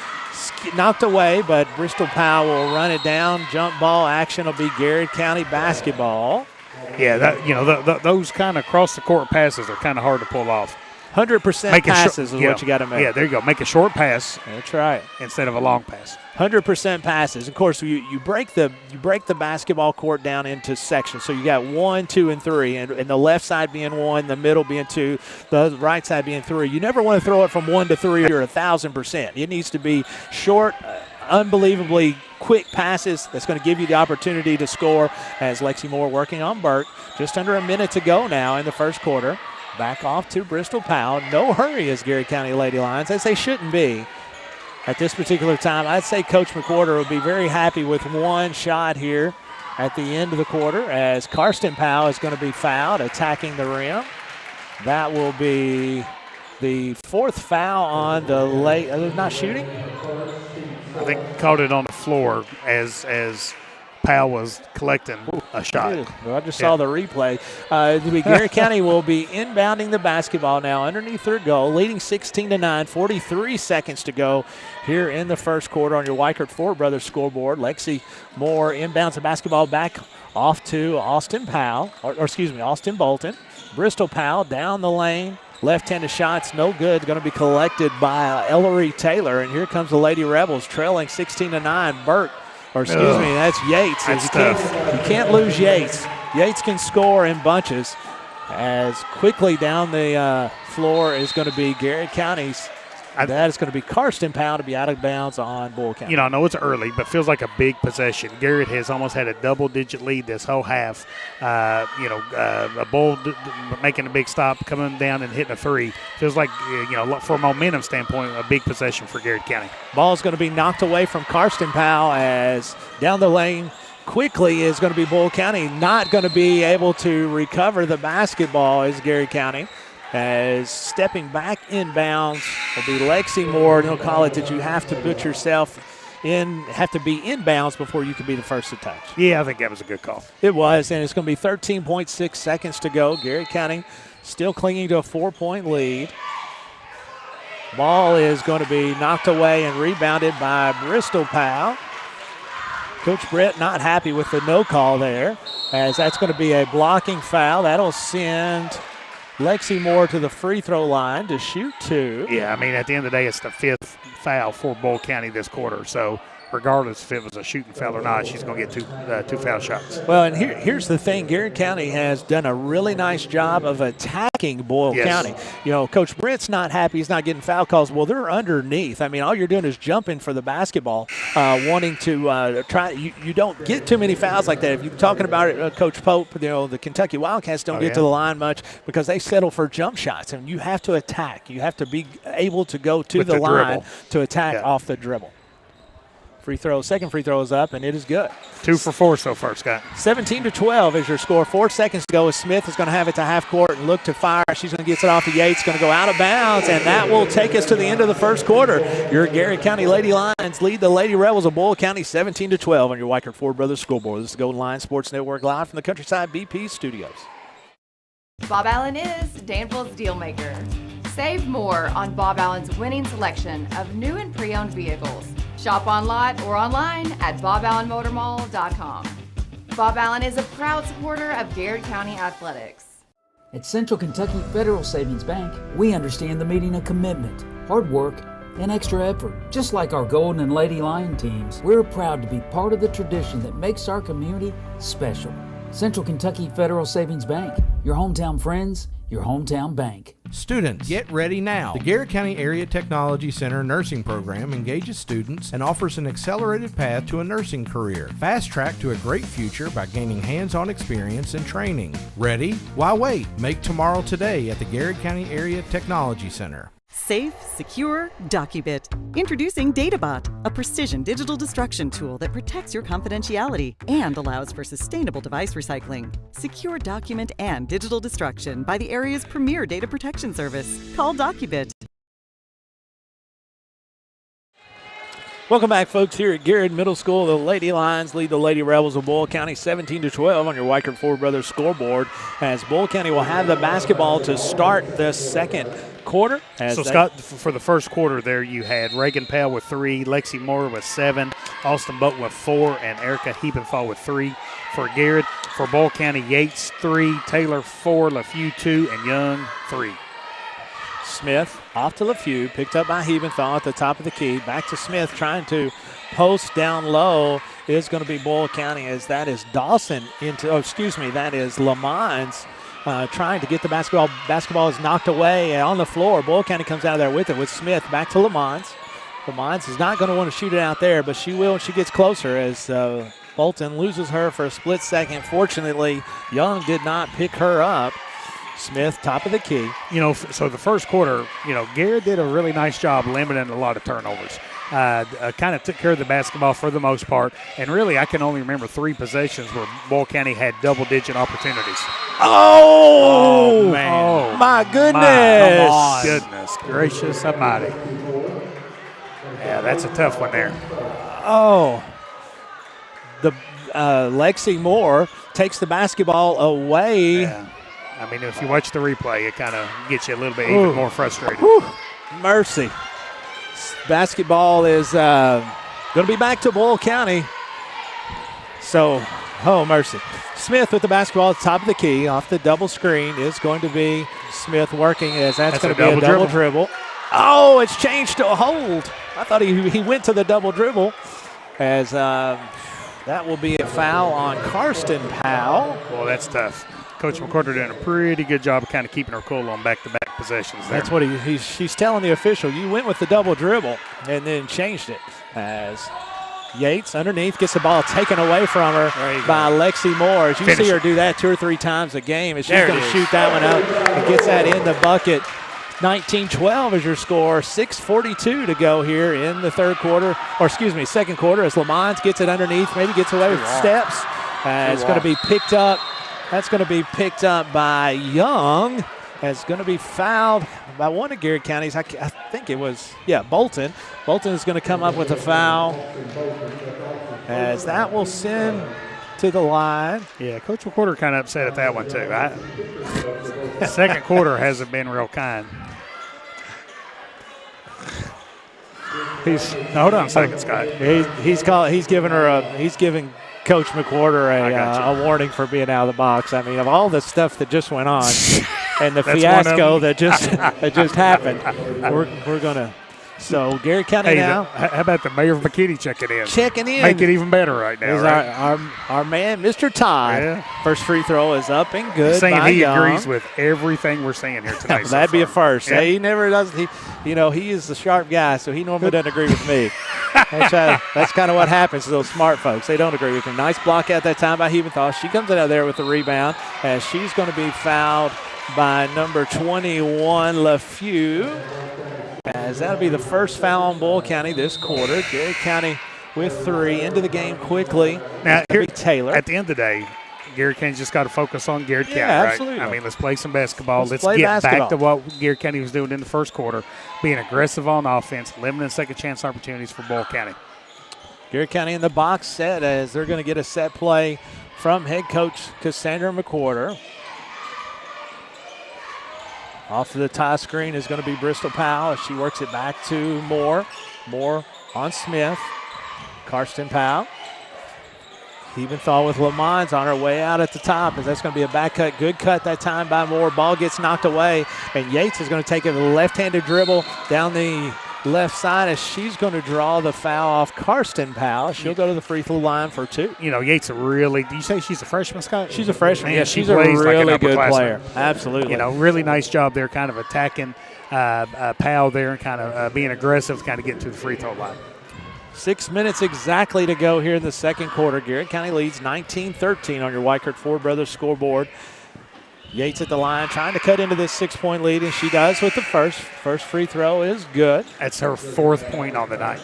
knocked away, but Bristol Powell will run it down. Jump ball action will be Garrett County basketball. Yeah, those kind of cross-the-court passes are kind of hard to pull off. 100% passes is what you got to make. Yeah, there you go. Make a short pass. That's right. Instead of a long pass. 100% passes. Of course, you break the basketball court down into sections. So you got 1, 2, and 3, and the left side being 1, the middle being 2, the right side being 3. You never want to throw it from 1 to 3 or 1,000%. It needs to be short, unbelievably quick passes that's going to give you the opportunity to score. As Lexi Moore working on Burke. Just under a minute to go now in the first quarter. Back off to Bristol Powell. No hurry as Garrett County Lady Lions, as they shouldn't be. At this particular time, I'd say Coach McWhorter would be very happy with one shot here at the end of the quarter, as Karsten Powell is going to be fouled, attacking the rim. That will be the 4th foul on the late. Not shooting? I think caught it on the floor as Powell was collecting a shot. Well, I just saw the replay. Garrett County will be inbounding the basketball now underneath their goal, leading 16-9, 43 seconds to go here in the first quarter on your Weichert Ford Brothers scoreboard. Lexi Moore inbounds the basketball back off to Austin Powell, Austin Bolton. Bristol Powell down the lane. Left-handed shots, no good. Going to be collected by Ellery Taylor. And here comes the Lady Rebels trailing 16-9. Burke. That's Yates. That's you can't lose Yates. Yates can score in bunches. As quickly down the floor is going to be Garrett County's. That is going to be Karsten Powell to be out of bounds on Bull County. I know it's early, but feels like a big possession. Garrett has almost had a double-digit lead this whole half. A Bull making a big stop, coming down and hitting a 3. Feels like, from a momentum standpoint, a big possession for Garrett County. Ball is going to be knocked away from Karsten Powell as down the lane quickly is going to be Bull County. Not going to be able to recover the basketball is Garrett County. As stepping back inbounds will be Lexi Moore. They'll call it that you have to put yourself in, have to be inbounds before you can be the first to touch. Yeah, I think that was a good call. It was, and it's going to be 13.6 seconds to go. Garrett County still clinging to a 4-point lead. Ball is going to be knocked away and rebounded by Bristol Powell. Coach Brett not happy with the no call there, as that's going to be a blocking foul. That'll send Lexi Moore to the free throw line to shoot 2. Yeah, at the end of the day, it's the 5th foul for Bull County this quarter. So regardless if it was a shooting foul or not, she's going to get two foul shots. Well, and here's the thing. Garrett County has done a really nice job of attacking Boyle County. Coach Britt's not happy he's not getting foul calls. Well, they're underneath. All you're doing is jumping for the basketball, wanting to try. You don't get too many fouls like that. If you're talking about it, Coach Pope, the Kentucky Wildcats don't get to the line much because they settle for jump shots. And you have to attack. You have to be able to go to the line to attack off the dribble. Second free throw is up, and it is good. 2 for 4 so far, Scott. 17-12 is your score. 4 seconds to go. Smith is going to have it to half court and look to fire. She's going to get it off to Yates. Going to go out of bounds, and that will take us to the end of the first quarter. Your Garrett County Lady Lions lead the Lady Rebels of Boyle County 17-12 on your Weichert Ford Brothers scoreboard. This is the Golden Lions Sports Network live from the Countryside BP studios. Bob Allen is Danville's deal maker. Save more on Bob Allen's winning selection of new and pre-owned vehicles. Shop on lot or online at boballenmotormall.com. Bob Allen is a proud supporter of Garrett County Athletics. At Central Kentucky Federal Savings Bank, we understand the meaning of commitment, hard work, and extra effort. Just like our Golden and Lady Lion teams, we're proud to be part of the tradition that makes our community special. Central Kentucky Federal Savings Bank, your hometown friends, your hometown bank. Students, get ready now. The Garrett County Area Technology Center nursing program engages students and offers an accelerated path to a nursing career. Fast track to a great future by gaining hands-on experience and training. Ready? Why wait? Make tomorrow today at the Garrett County Area Technology Center. Safe, secure, DocuBit. Introducing DataBot, a precision digital destruction tool that protects your confidentiality and allows for sustainable device recycling. Secure document and digital destruction by the area's premier data protection service. Call DocuBit. Welcome back, folks, here at Garrett Middle School. The Lady Lions lead the Lady Rebels of Boyle County 17-12 on your Weichert Ford Brothers scoreboard, as Boyle County will have the basketball to start the second quarter. So, Scott, for the first quarter there, you had Reagan Powell with 3, Lexi Moore with 7, Austin Buck with 4, and Erica Hebenthal with 3 for Garrett. For Boyle County, Yates 3, Taylor 4, LaFew 2, and Young 3. Smith off to LaFew, picked up by Hebenthal at the top of the key. Back to Smith, trying to post down low. Is going to be Boyle County, as that is Dawson that is Lamons trying to get the basketball. Basketball is knocked away on the floor. Boyle County comes out of there with it with Smith back to Lamons. Lamons is not going to want to shoot it out there, but she will when she gets closer, as Bolton loses her for a split second. Fortunately, Young did not pick her up. Smith, top of the key. So the first quarter, Garrett did a really nice job limiting a lot of turnovers. Kind of took care of the basketball for the most part. And really, I can only remember 3 possessions where Boyle County had double-digit opportunities. Oh man. Oh, my goodness. Come on. Goodness gracious almighty. Yeah, that's a tough one there. Oh. The Lexi Moore takes the basketball away. Yeah. I mean, if you watch the replay, it kind of gets you a little bit even more frustrated. Mercy. Basketball is going to be back to Boyle County. So, oh, mercy. Smith with the basketball at the top of the key. Off the double screen is going to be Smith working, as that's going to be a double dribble. Oh, it's changed to a hold. I thought he went to the double dribble, as that will be a foul on Karsten Powell. Well, that's tough. Coach McCorder doing a pretty good job of kind of keeping her cool on back-to-back possessions there. That's what she's telling the official. You went with the double dribble and then changed it, as Yates underneath gets the ball taken away from her by Lexi Moore. As you see her do that 2 or 3 times a game, as she's going to shoot that one out and gets that in the bucket. 19-12 is your score. 6:42 to go here in the second quarter, as Lamont gets it underneath, maybe gets away with steps. It's going to be picked up. That's going to be picked up by Young. It's going to be fouled by one of Garrett County's. I think it was, Bolton. Bolton is going to come up with a foul, as that will send to the line. Yeah, Coach McCorder kind of upset at that one too. Second quarter hasn't been real kind. Hold on a second, Scott. He's giving Coach McWhorter a warning for being out of the box. I mean, of all the stuff that just went on and the fiasco that just happened, we're gonna. So Garrett County now. How about the mayor of McKinney checking in? Make it even better right now. Right? Our man, Mr. Todd. Yeah. First free throw is up and good. He's saying by he Young. agrees with everything we're saying here tonight. That'd be a first. Yeah. He never does. He is the sharp guy, so he normally doesn't agree with me. That's kind of what happens to those smart folks. They don't agree with him. Nice block out that time by Hebenthal. She comes out there with the rebound, as she's going to be fouled by number 21, LaFew. As that'll be the first foul on Boyle County this quarter. Garrett County with 3. Into the game quickly. Now, here, Taylor. At the end of the day, Garrett County's just got to focus on Garrett County, absolutely. right? I mean, let's play some basketball. Let's play get basketball. back to what Garrett County was doing in the first quarter, being aggressive on offense, limiting second chance opportunities for Boyle County. Garrett County in the box set as they're going to get a set play from head coach Cassandra McWhorter. Off to the tie screen is going to be Bristol Powell as she works it back to Moore. Moore on Smith. Karsten Powell. Eventhal with Lamons on her way out at the top as that's going to be a back cut. Good cut that time by Moore. Ball gets knocked away, and Yates is going to take a left-handed dribble down the left side as she's going to draw the foul off Karsten Powell. She'll go to the free throw line for 2. You know, Yates a really, do you say she's a freshman, Scott? She's a freshman. Man, Yeah, she she's a plays really like an good upperclassman. player. Absolutely. You know, really nice job there kind of attacking Powell there and kind of being aggressive, kind of getting to the free throw line. 6 minutes exactly to go here in the second quarter. Garrett County leads 19-13 on your Weichert Ford Brothers scoreboard. Yates at the line trying to cut into this 6-point lead, and she does with the first. First free throw is good. That's her 4th point on the night.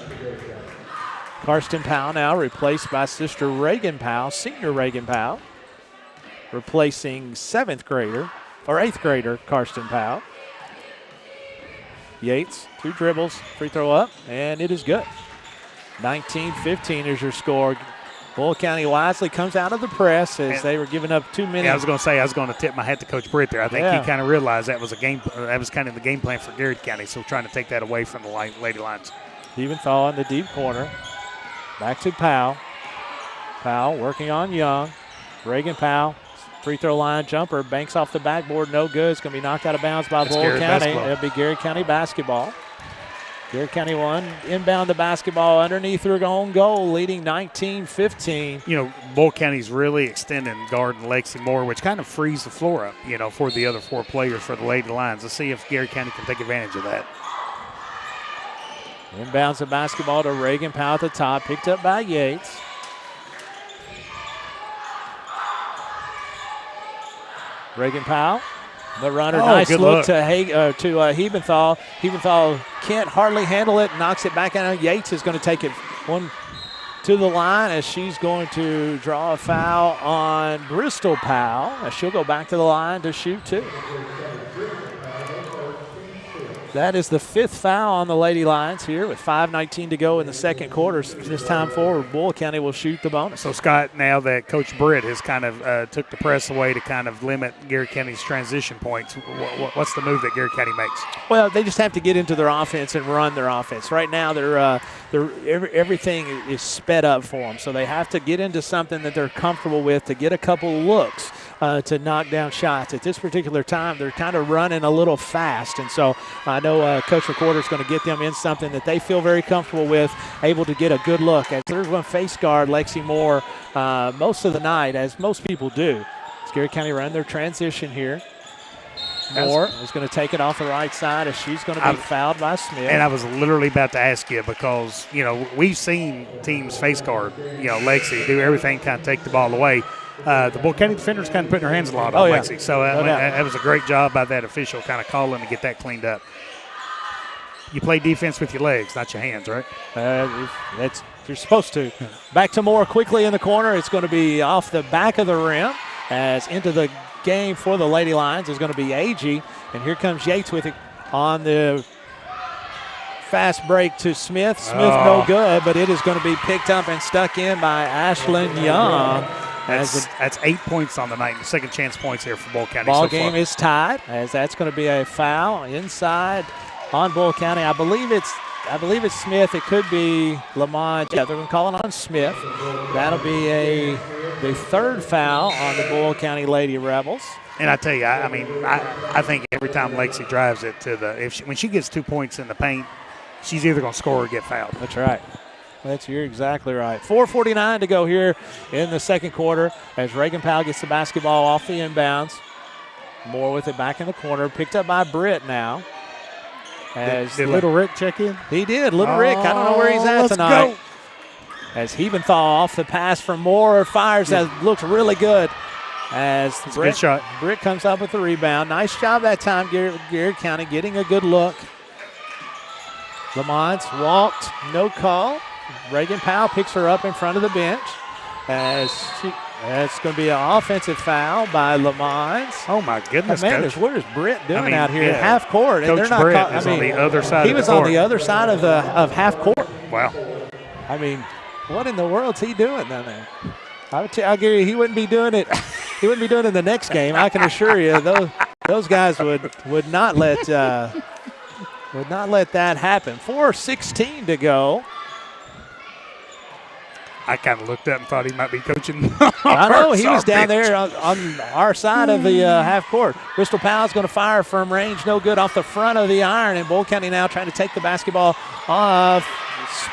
Karsten Powell now replaced by sister Reagan Powell, senior Reagan Powell, replacing 8th grader Karsten Powell. Yates, 2 dribbles, free throw up, and it is good. 19-15 is your score. Boyle County wisely comes out of the press as they were giving up 2 minutes. Yeah, I was going to say, I was going to tip my hat to Coach Britt there. I think he kind of realized that was that was kind of the game plan for Garrett County, so trying to take that away from the Lady Lions. Eventhal in the deep corner. Back to Powell. Powell working on Young. Reagan Powell, free throw line jumper, banks off the backboard, no good. It's going to be knocked out of bounds by Boyle County. It'll be Garrett County basketball. Garrett County won, inbound the basketball underneath their own goal, leading 19-15. You know, Boyle County's really extending guard and Lexi Moore, which kind of frees the floor up, you know, for the other 4 players for the Lady Lions. Let's see if Garrett County can take advantage of that. Inbounds the basketball to Reagan Powell at the top, picked up by Yates. Reagan Powell. The runner, nice look to Eventhal. Eventhal can't hardly handle it, knocks it back out. Yates is going to take it one to the line as she's going to draw a foul on Bristol Powell. As she'll go back to the line to shoot 2. That is the 5th foul on the Lady Lions here with 5:19 to go in the second quarter. This time forward, Boyle County will shoot the bonus. So, Scott, now that Coach Britt has kind of took the press away to kind of limit Garrett County's transition points, what's the move that Garrett County makes? Well, they just have to get into their offense and run their offense. Right now, everything is sped up for them, so they have to get into something that they're comfortable with to get a couple looks to knock down shots. At this particular time, they're kind of running a little fast, and so I know Coach McWhorter is going to get them in something that they feel very comfortable with, able to get a good look. As they're going to face guard Lexi Moore most of the night, as most people do. Garrett County run their transition here. Moore is going to take it off the right side as she's going to be fouled by Smith. And I was literally about to ask you because, you know, we've seen teams face guard, you know, Lexi do everything, kind of take the ball away. The Boyle County defenders kind of putting their hands a lot on Lexi. So that was a great job by that official kind of calling to get that cleaned up. You play defense with your legs, not your hands, right? You're supposed to. Back to Moore quickly in the corner. It's going to be off the back of the rim as into the game for the Lady Lions is going to be Agee. And here comes Yates with it on the fast break to Smith. Smith no good, but it is going to be picked up and stuck in by Ashlyn Young. That's 8 points on the night, and second chance points here for Boyle County. Ball game is tied as that's going to be a foul inside on Boyle County. I believe it's Smith. It could be Lamont. Yeah, they're going to call it on Smith. That'll be the 3rd foul on the Boyle County Lady Rebels. And I tell you, I think every time Lexi drives it to when she gets 2 points in the paint, she's either going to score or get fouled. That's right. You're exactly right. 4:49 to go here in the second quarter as Reagan Powell gets the basketball off the inbounds. Moore with it back in the corner, picked up by Britt now. Did Little Rick check in? He did. Little Rick, I don't know where he's at tonight. Go. As Eventhal off the pass from Moore fires, that looks really good. As a good shot. Britt comes up with the rebound. Nice job that time, Garrett County getting a good look. Lamont walked, no call. Reagan Powell picks her up in front of the bench. That's going to be an offensive foul by Lamont. Oh, my goodness, Coach. What is Britt doing out here at half court? Coach and they're not Britt is on the other side of the court. He was on the other side of half court. Wow. I mean, what in the world's he doing down there? I'll guarantee he wouldn't be doing it. He wouldn't be doing it in the next game. I can assure you, those guys would not let that happen. 4:16 to go. I kind of looked up and thought he might be coaching. I know he was down there on our side of the half court. Bristol Powell's going to fire from range, no good, off the front of the iron, and Bull County now trying to take the basketball off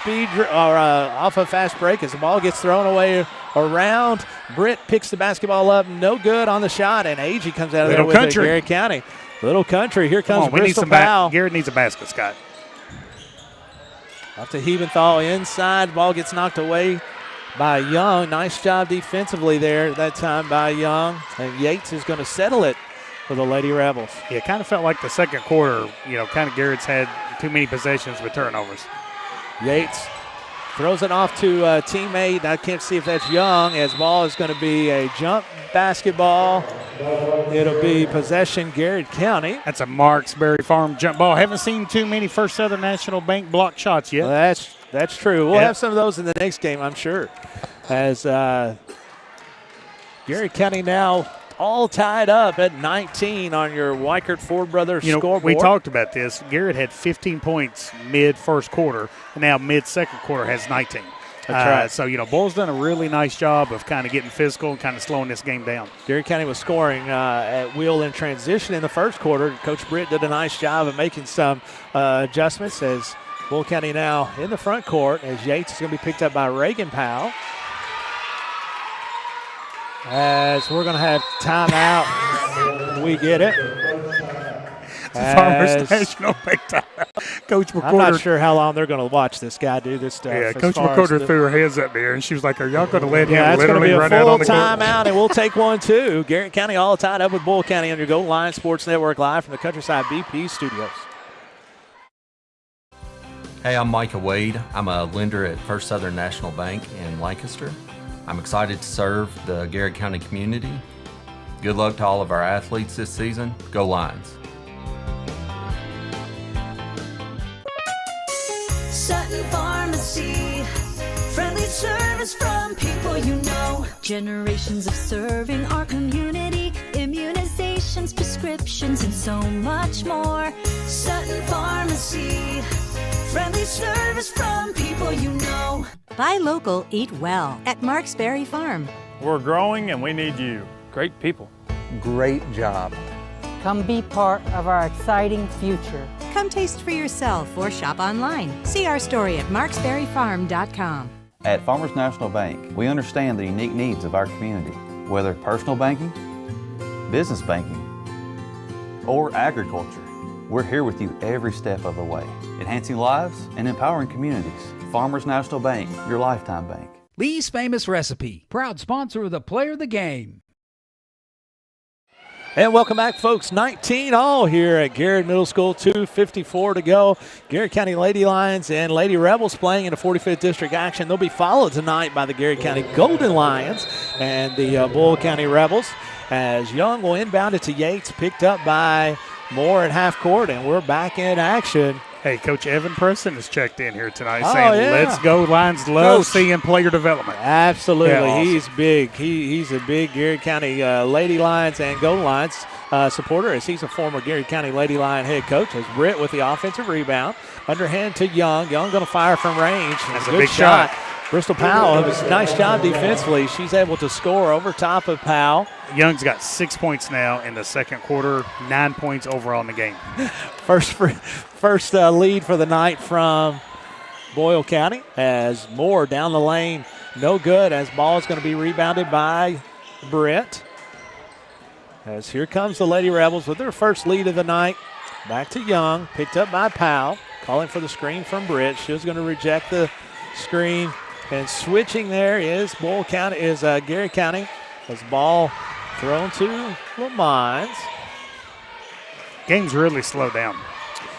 a fast break as the ball gets thrown away around. Britt picks the basketball up, no good on the shot, and Agee comes out of there with it. Garrett County. Little Country. Here comes Bristol Powell. Garrett needs a basket, Scott. Off to Hebenthal inside. Ball gets knocked away by Young. Nice job defensively there that time by Young. And Yates is going to settle it for the Lady Rebels. Yeah, it kind of felt like the second quarter, kind of Garrett's had too many possessions with turnovers. Yates throws it off to a teammate. I can't see if that's Young, as ball is going to be a jump basketball. It'll be possession Garrett County. That's a Marksberry Farm jump ball. Haven't seen too many First Southern National Bank block shots yet. Well, that's true. We'll have some of those in the next game, I'm sure. As Garrett County now all tied up at 19 on your Weichert Ford Brothers scoreboard. We talked about this. Garrett had 15 points mid-first quarter, and now mid-second quarter has 19. That's right. So, Bull's done a really nice job of kind of getting physical and kind of slowing this game down. Garrett County was scoring at will in transition in the first quarter. Coach Britt did a nice job of making some adjustments as Bull County now in the front court as Yates is going to be picked up by Reagan Powell. As we're going to have timeout. We get it. Farmers National Bank timeout. Coach McCorder. I'm not sure how long they're going to watch this guy do this stuff. Yeah, Coach McCorder threw her hands up there, and she was like, are y'all going to let him literally run out on the court? Yeah, it's going to be a full timeout, and we'll take one, too. Garrett County all tied up with Bull County on your Golden Lion Sports Network live from the Countryside BP studios. Hey, I'm Micah Wade. I'm a lender at First Southern National Bank in Lancaster. I'm excited to serve the Garrett County community. Good luck to all of our athletes this season. Go Lions. Sutton Pharmacy, friendly service from people you know. Generations of serving our community, immunizations, prescriptions, and so much more. Sutton Pharmacy, friendly service from people you know. Buy local, eat well at Marksberry Farm. We're growing and we need you. Great people. Great job. Come be part of our exciting future. Come taste for yourself or shop online. See our story at marksberryfarm.com. At Farmers National Bank, we understand the unique needs of our community. Whether personal banking, business banking, or agriculture, we're here with you every step of the way, enhancing lives and empowering communities. Farmers National Bank, your lifetime bank. Lee's Famous Recipe, proud sponsor of the Player of the Game. And welcome back, folks. 19 all here at Garrett Middle School, 2:54 to go. Garrett County Lady Lions and Lady Rebels playing in the 45th District action. They'll be followed tonight by the Garrett County Golden Lions and the Bull County Rebels, as Young will inbound it to Yates, picked up by Moore at half court, and we're back in action. Hey, Coach Evan Preston has checked in here tonight saying, let's go Lions. Love seeing player development. Absolutely. Yeah, awesome. He's big. He's a big Garrett County Lady Lions and Golden Lions supporter, as he's a former Garrett County Lady Lion head coach. As Britt with the offensive rebound. Underhand to Young. Young going to fire from range. That's a big shot. Bristol Powell, it was a nice job defensively. She's able to score over top of Powell. Young's got 6 points now in the second quarter, 9 points overall in the game. First lead for the night from Boyle County, as Moore down the lane, no good, as ball is going to be rebounded by Britt. As here comes the Lady Rebels with their first lead of the night. Back to Young, picked up by Powell, calling for the screen from Britt. She was going to reject the screen. And switching there is Garrett County. As ball thrown to Lamont. Game's really slowed down.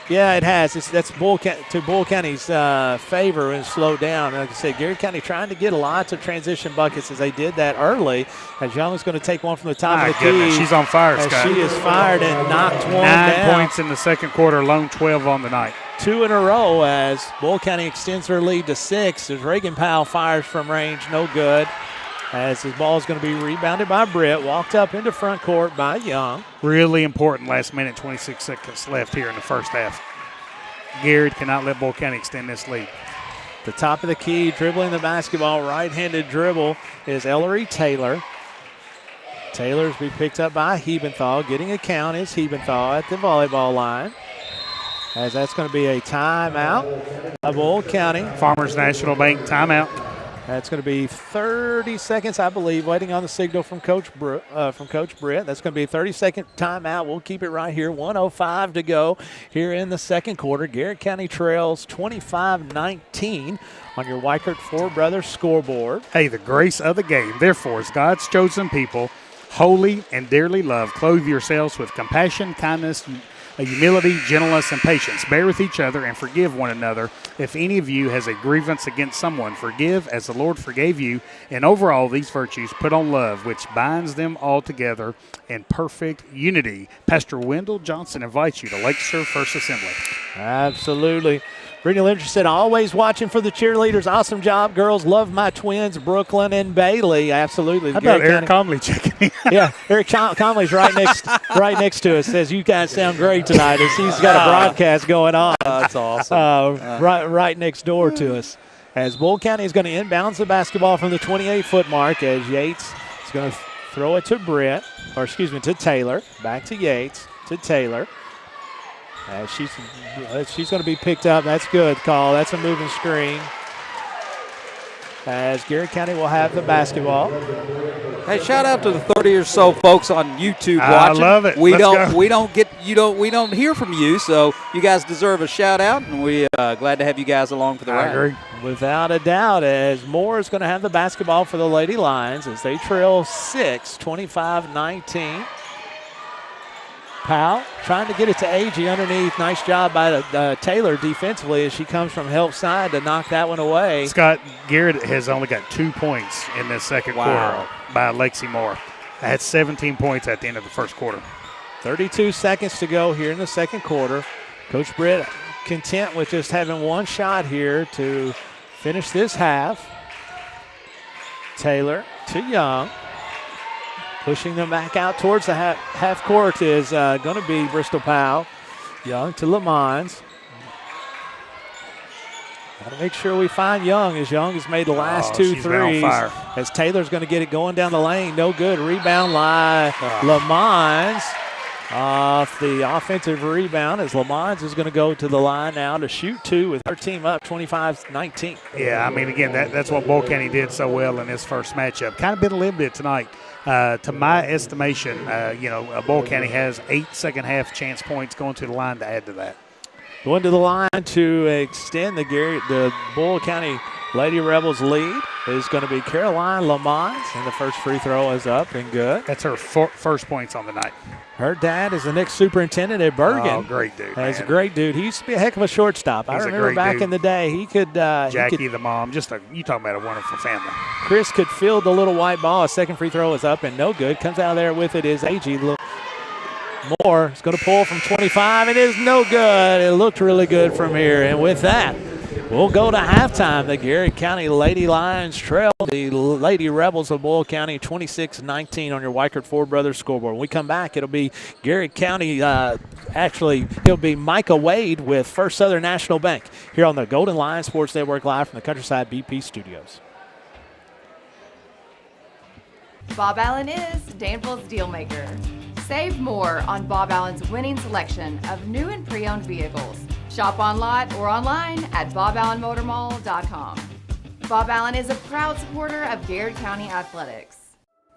Yeah, it has. That's to Bull County's favor and slowed down. Like I said, Garrett County trying to get lots of transition buckets as they did that early. As Young is going to take one from the top of the key. She's on fire, as Scott. She is fired and knocked one 9 down. points in the second quarter, lone 12 on the night. 2 in a row as Bull County extends her lead to 6. As Reagan Powell fires from range, no good. As his ball is going to be rebounded by Britt, walked up into front court by Young. Really important last minute, 26 seconds left here in the first half. Garrett cannot let Bull County extend this lead. The top of the key, dribbling the basketball, right-handed dribble is Ellery Taylor. Taylor's be picked up by Hebenthal. Getting a count is Hebenthal at the volleyball line. As that's going to be a timeout of Bull County. Farmers National Bank timeout. That's going to be 30 seconds, I believe, waiting on the signal from Coach Britt. That's going to be a 30-second timeout. We'll keep it right here. 1:05 to go here in the second quarter. Garrett County trails 25-19 on your Weichert Four Brothers scoreboard. Hey, the grace of the game. Therefore, as God's chosen people, holy and dearly loved, clothe yourselves with compassion, kindness, humility, gentleness, and patience. Bear with each other and forgive one another. If any of you has a grievance against someone, forgive as the Lord forgave you. And over all these virtues, put on love, which binds them all together in perfect unity. Pastor Wendell Johnson invites you to Lakeshore First Assembly. Absolutely. Brittany Linder said, always watching for the cheerleaders. Awesome job, girls. Love my twins, Brooklyn and Bailey. Absolutely. How about Eric Comley checking in? Yeah, Eric Comley's right next to us. Says, you guys sound great tonight. As he's got a broadcast going on. That's awesome. Right next door to us. As Bull County is going to inbounds the basketball from the 28-foot mark as Yates is going to throw it to to Taylor. Back to Yates, to Taylor. As she's going to be picked up. That's good call. That's a moving screen. As Garrett County will have the basketball. Hey, shout out to the 30 or so folks on YouTube watching. I love it. We don't hear from you, so you guys deserve a shout out, and we glad to have you guys along for the ride. I agree. Without a doubt, as Moore is going to have the basketball for the Lady Lions as they trail 6, 25-19. Powell trying to get it to Agee underneath. Nice job by Taylor defensively as she comes from help side to knock that one away. Scott, Garrett has only got 2 points in this second quarter by Lexi Moore. Had 17 points at the end of the first quarter. 32 seconds to go here in the second quarter. Coach Britt content with just having one shot here to finish this half. Taylor to Young. Pushing them back out towards the half court is going to be Bristol Powell. Young to Lamons. Got to make sure we find Young as Young has made the last 2 threes. As Taylor's going to get it going down the lane. No good. Rebound lie. Lamons off the offensive rebound as Lamons is going to go to the line now to shoot 2 with her team up 25-19. Yeah, I mean, again, that's what Bull County did so well in this first matchup. Kind of been limited tonight. To my estimation, Bull County has 8 second-half chance points going to the line to add to that. Going to the line to extend the Bull County Lady Rebels lead is going to be Caroline Lamont, and the first free throw is up and good. That's her first points on the night. Her dad is the next superintendent at Bergen. Oh, great dude. He's a great dude. He used to be a heck of a shortstop. I remember back in the day, he could. Jackie, the mom, you talking about a wonderful family. Chris could field the little white ball. A second free throw is up and no good. Comes out of there with it is Agee. Moore is going to pull from 25. It is no good. It looked really good from here. And with that, we'll go to halftime. The Garrett County Lady Lions trail the Lady Rebels of Bull County 26-19 on your Weichert Four Brothers scoreboard. When we come back, it'll be Garrett County. It'll be Micah Wade with First Southern National Bank here on the Golden Lion Sports Network live from the Countryside BP studios. Bob Allen is Danville's Dealmaker. Save more on Bob Allen's winning selection of new and pre-owned vehicles. Shop on lot or online at boballenmotormall.com. Bob Allen is a proud supporter of Garrett County Athletics.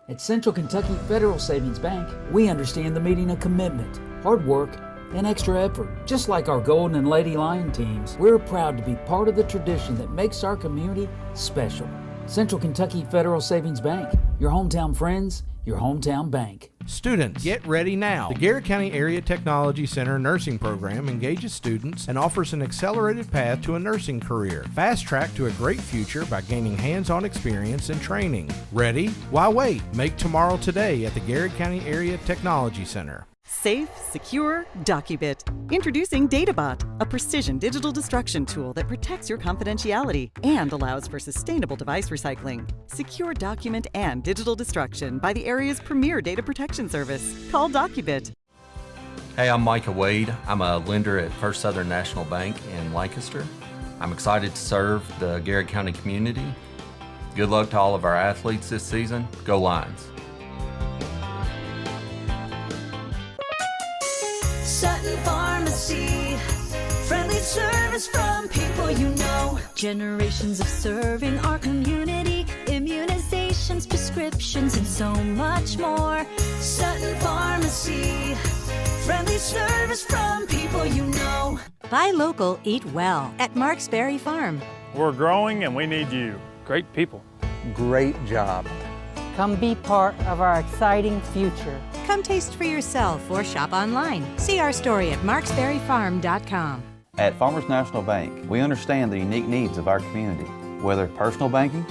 At Central Kentucky Federal Savings Bank, we understand the meaning of commitment, hard work, and extra effort. Just like our Golden and Lady Lion teams, we're proud to be part of the tradition that makes our community special. Central Kentucky Federal Savings Bank, your hometown friends, your hometown bank. Students, get ready now. The Garrett County Area Technology Center Nursing Program engages students and offers an accelerated path to a nursing career. Fast track to a great future by gaining hands-on experience and training. Ready? Why wait? Make tomorrow today at the Garrett County Area Technology Center. Safe, secure, DocuBit. Introducing DataBot, a precision digital destruction tool that protects your confidentiality and allows for sustainable device recycling. Secure document and digital destruction by the area's premier data protection service. Call DocuBit. Hey, I'm Micah Wade. I'm a lender at First Southern National Bank in Lancaster. I'm excited to serve the Garrett County community. Good luck to all of our athletes this season. Go Lions. Sutton Pharmacy, friendly service from people you know. Generations of serving our community, immunizations, prescriptions, and so much more. Sutton Pharmacy, friendly service from people you know. Buy local, eat well at Marksberry Farm. We're growing and we need you. Great people. Great job. Come be part of our exciting future. Come taste for yourself or shop online. See our story at marksberryfarm.com. At Farmers National Bank, we understand the unique needs of our community. Whether personal banking,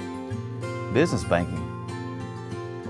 business banking,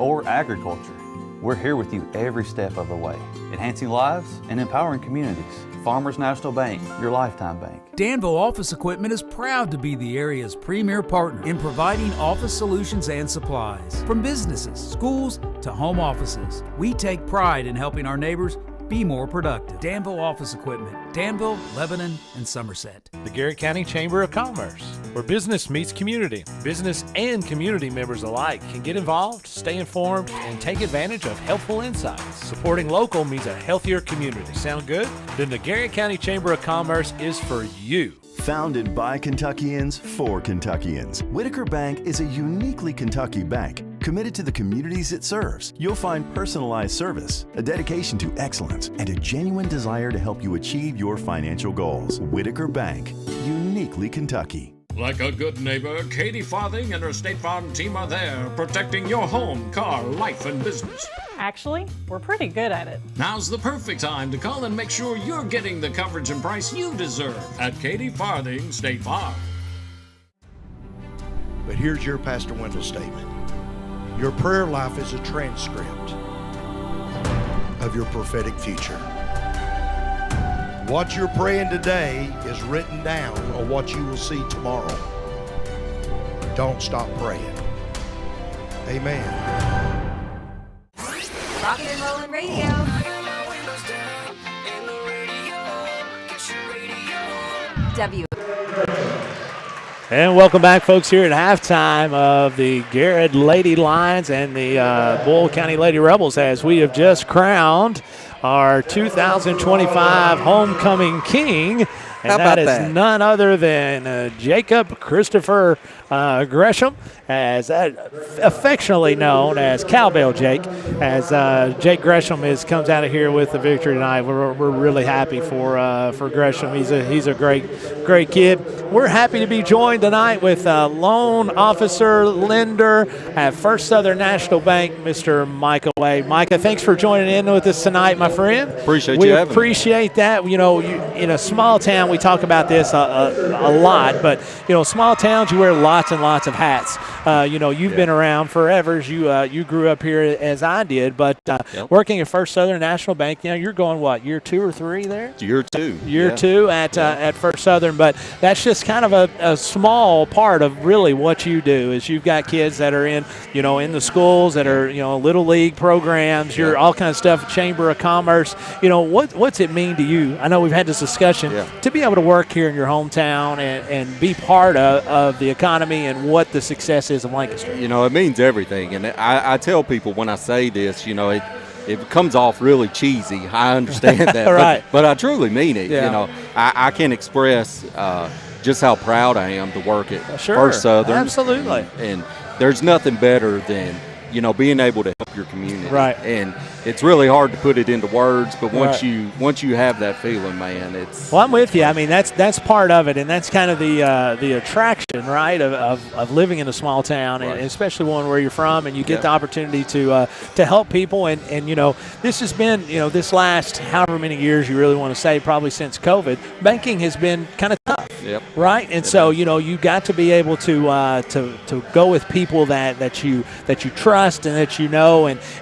or agriculture, we're here with you every step of the way, enhancing lives and empowering communities. Farmers National Bank, your lifetime bank. Danville Office Equipment is proud to be the area's premier partner in providing office solutions and supplies. From businesses, schools, to home offices, we take pride in helping our neighbors be more productive. Danville Office Equipment, Danville, Lebanon, and Somerset. The Garrett County Chamber of Commerce, where business meets community. Business and community members alike can get involved, stay informed, and take advantage of helpful insights. Supporting local means a healthier community. Sound good? Then the Garrett County Chamber of Commerce is for you. Founded by Kentuckians for Kentuckians, Whitaker Bank is a uniquely Kentucky bank committed to the communities it serves. You'll find personalized service, a dedication to excellence, and a genuine desire to help you achieve your financial goals. Whitaker Bank, uniquely Kentucky. Like a good neighbor, Katie Farthing and her State Farm team are there, protecting your home, car, life, and business. Actually, we're pretty good at it. Now's the perfect time to call and make sure you're getting the coverage and price you deserve at Katie Farthing State Farm. But here's your Pastor Wendell statement. Your prayer life is a transcript of your prophetic future. What you're praying today is written down on what you will see tomorrow. Don't stop praying. Amen. Rockin' and Rollin' Radio. W. And welcome back, folks, here at halftime of the Garrett Lady Lions and the Bull County Lady Rebels, as we have just crowned our 2025 homecoming king. And that is none other than Jacob Christopher Gresham, as affectionately known as Cowbell Jake, as Jake Gresham comes out of here with the victory tonight. We're really happy for Gresham. He's a great kid. We're happy to be joined tonight with loan officer lender at First Southern National Bank, Mr. Micah Wade. Micah, thanks for joining in with us tonight, my friend. Appreciate you having me. We appreciate that. You know, in a small town, we talk about this a lot, but small towns, you wear lots and lots of hats. You've been around forever. You grew up here as I did, but working at First Southern National Bank, you're going what, year 2 or 3 there? Year 2. Year 2 at First Southern, but that's just kind of a small part of really what you do. Is you've got kids that are in the schools that are little league programs. You're all kinds of stuff. Chamber of Commerce. What's it mean to you? I know we've had this discussion to be able to work here in your hometown and be part of the economy and what the success is of Lancaster. It means everything, and I tell people when I say this, it comes off really cheesy. I understand that, right. but I truly mean it. Yeah. I can't express just how proud I am to work at Sure, First Southern. absolutely. And there's nothing better than being able to help your community. Right. And it's really hard to put it into words, but once Right. once you have that feeling, man, it's. Well, I'm with you. I mean, that's part of it, and that's kind of the attraction, right, of living in a small town, and especially one where you're from, and you get the opportunity to help people. And this has been, this last however many years you really want to say, probably since COVID, banking has been kind of tough, right? And so you got to be able to go with people that you trust and that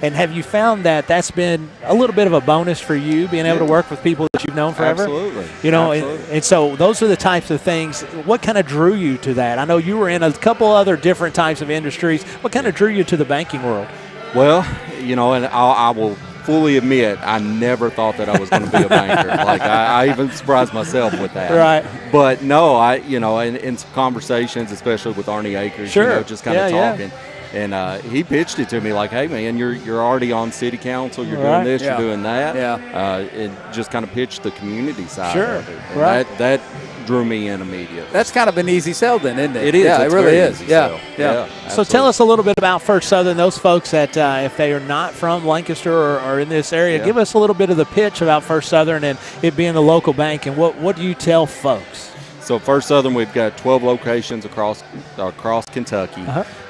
and have you found that that's been a little bit of a bonus for you, being able to work with people that you've known forever? Absolutely. Absolutely. And so those are the types of things. What kind of drew you to that? I know you were in a couple other different types of industries. What kind of drew you to the banking world? Well, and I will fully admit I never thought that I was going to be a banker. Like I even surprised myself with that. Right. But no, in some conversations, especially with Arnie Akers, just kind of talking. And he pitched it to me like, hey, man, you're already on city council. You're doing this, you're doing that. It just kind of pitched the community side of it. And that drew me in immediately. That's kind of an easy sell then, isn't it? It is. Yeah, it really is. Yeah. So tell us a little bit about First Southern. Those folks that if they are not from Lancaster or in this area, give us a little bit of the pitch about First Southern and it being the local bank. And what do you tell folks? So First Southern, we've got 12 locations across Kentucky.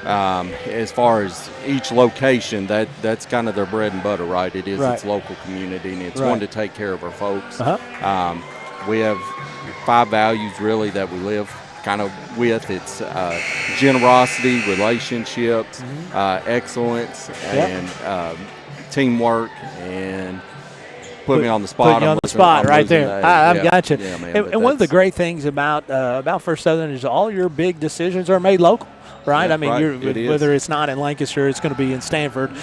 As far as each location, that's kind of their bread and butter, right? It is its local community, and it's one to take care of our folks. We have 5 values really that we live kind of with. It's generosity, relationships, excellence, and teamwork, and put me on the spot. Put you on the spot right there. I've got you. Yeah, man, and one of the great things about First Southern is all your big decisions are made local. Right, I mean, whether it's not in Lancaster, it's going to be in Stanford.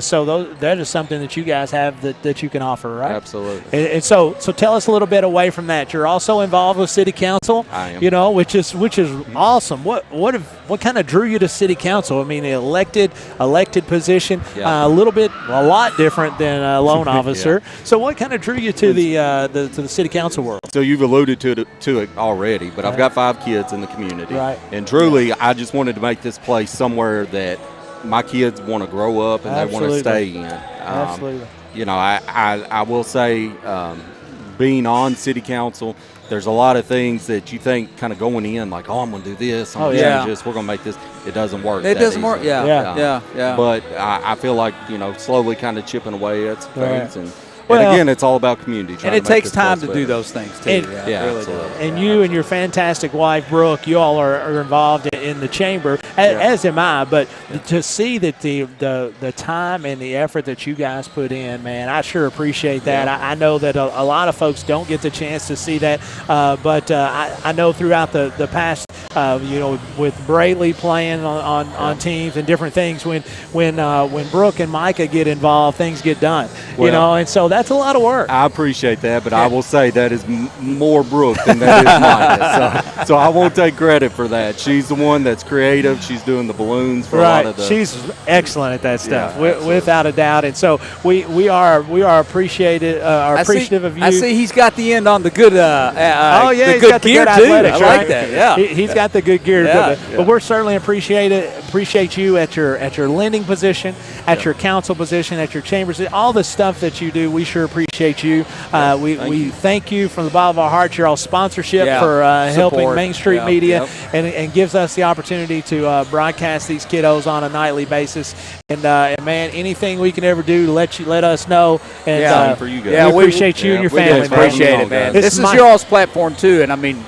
So that is something that you guys have that you can offer, right? Absolutely. And so tell us a little bit away from that. You're also involved with City Council. I am. Which is awesome. What kind of drew you to City Council? I mean, the elected position, a lot different than a loan officer. So what kind of drew you to the City Council world? So you've alluded to it already, but I've got 5 kids in the community, and truly, I just wanted to make this place somewhere that my kids want to grow up and they want to stay in. Absolutely. I will say, being on City Council, there's a lot of things that you think kind of going in, like, I'm going to do this, I'm going to change this, we're going to make this. It doesn't work. It doesn't work. Yeah. But I feel like, slowly kind of chipping away at some things. And again, it's all about community. And it takes time to do those things, too. And you and your fantastic wife, Brooke, you all are involved in the chamber, as am I. But to see that the time and the effort that you guys put in, man, I sure appreciate that. I know that a lot of folks don't get the chance to see that. But I know throughout the past, with Braley playing on teams and different things, when Brooke and Micah get involved, things get done. And so that's a lot of work. I appreciate that, but I will say that is more Brooke than that is Micah. So I won't take credit for that. She's the one that's creative. She's doing the balloons for a lot of the. She's excellent at that stuff, without a doubt. And so we are appreciative of you. I see he's got the end on the good. He's got the gear good too. athletics, I like that. Yeah, he's got the good gear. But we're certainly appreciate you at your lending position, at your council position, at your chambers, all the stuff that you do. We sure appreciate you. We thank you from the bottom of our hearts. Your all sponsorship for helping Main Street Media and gives us the opportunity to broadcast these kiddos on a nightly basis. And man, anything we can ever do to let us know. And for you guys. we appreciate you and your family. Appreciate it, man. This is your all's platform too, and I mean,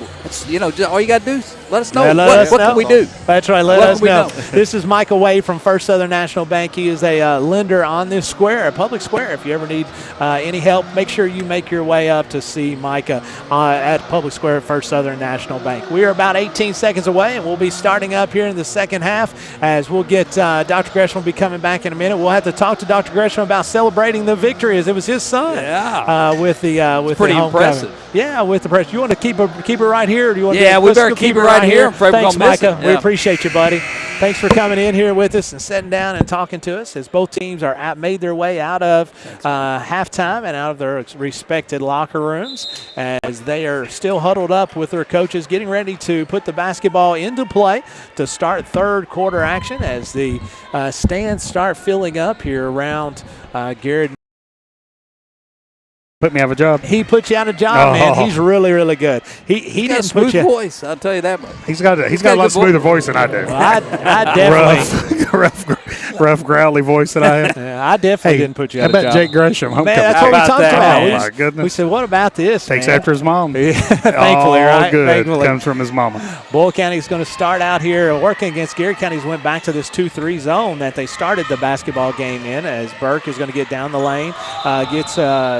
all you got to do is let us know. What can we do? That's right. Let us know. This is Micah Wade from First Southern National Bank. He is a lender on this square, public square. If you ever need any help, make sure you make your way up to see Micah at Public Square at First Southern National Bank. We are about 18 seconds away, and we'll be starting up here in the second half as we'll get Dr. Gresham will be coming back in a minute. We'll have to talk to Dr. Gresham about celebrating the victory as it was his son. Yeah. With pretty the homecoming. impressive. Yeah, with the press. You want to keep it right here? here? Or do you want Yeah, to we better keep it right here. I'm afraid we're Thanks, gonna miss Micah. it. We Yeah. appreciate you, buddy. Thanks for coming in here with us and sitting down and talking to us as both teams are made their way out of halftime and out of their respected locker rooms as they are still huddled up with their coaches getting ready to put the basketball into play to start third quarter action as the stands start filling up here around Garrett. Put me out of a job. He put you out of a job, man. He's really, really good. He got a didn't smooth put you. voice. I'll tell you that much. He's got a lot smoother voice than I do. Well, I definitely rough, growly voice that I have. Yeah, I definitely didn't put you out of How a about job. Jake Gresham? Man, that's what we talked about. Oh, my goodness. We said, what about this? Takes man? after his mom. Thankfully, All right? good Thankfully. comes from his mama. Boyle County's going to start out here working against Garrett County's went back to this 2-3 zone that they started the basketball game in as Burke is going to get down the lane.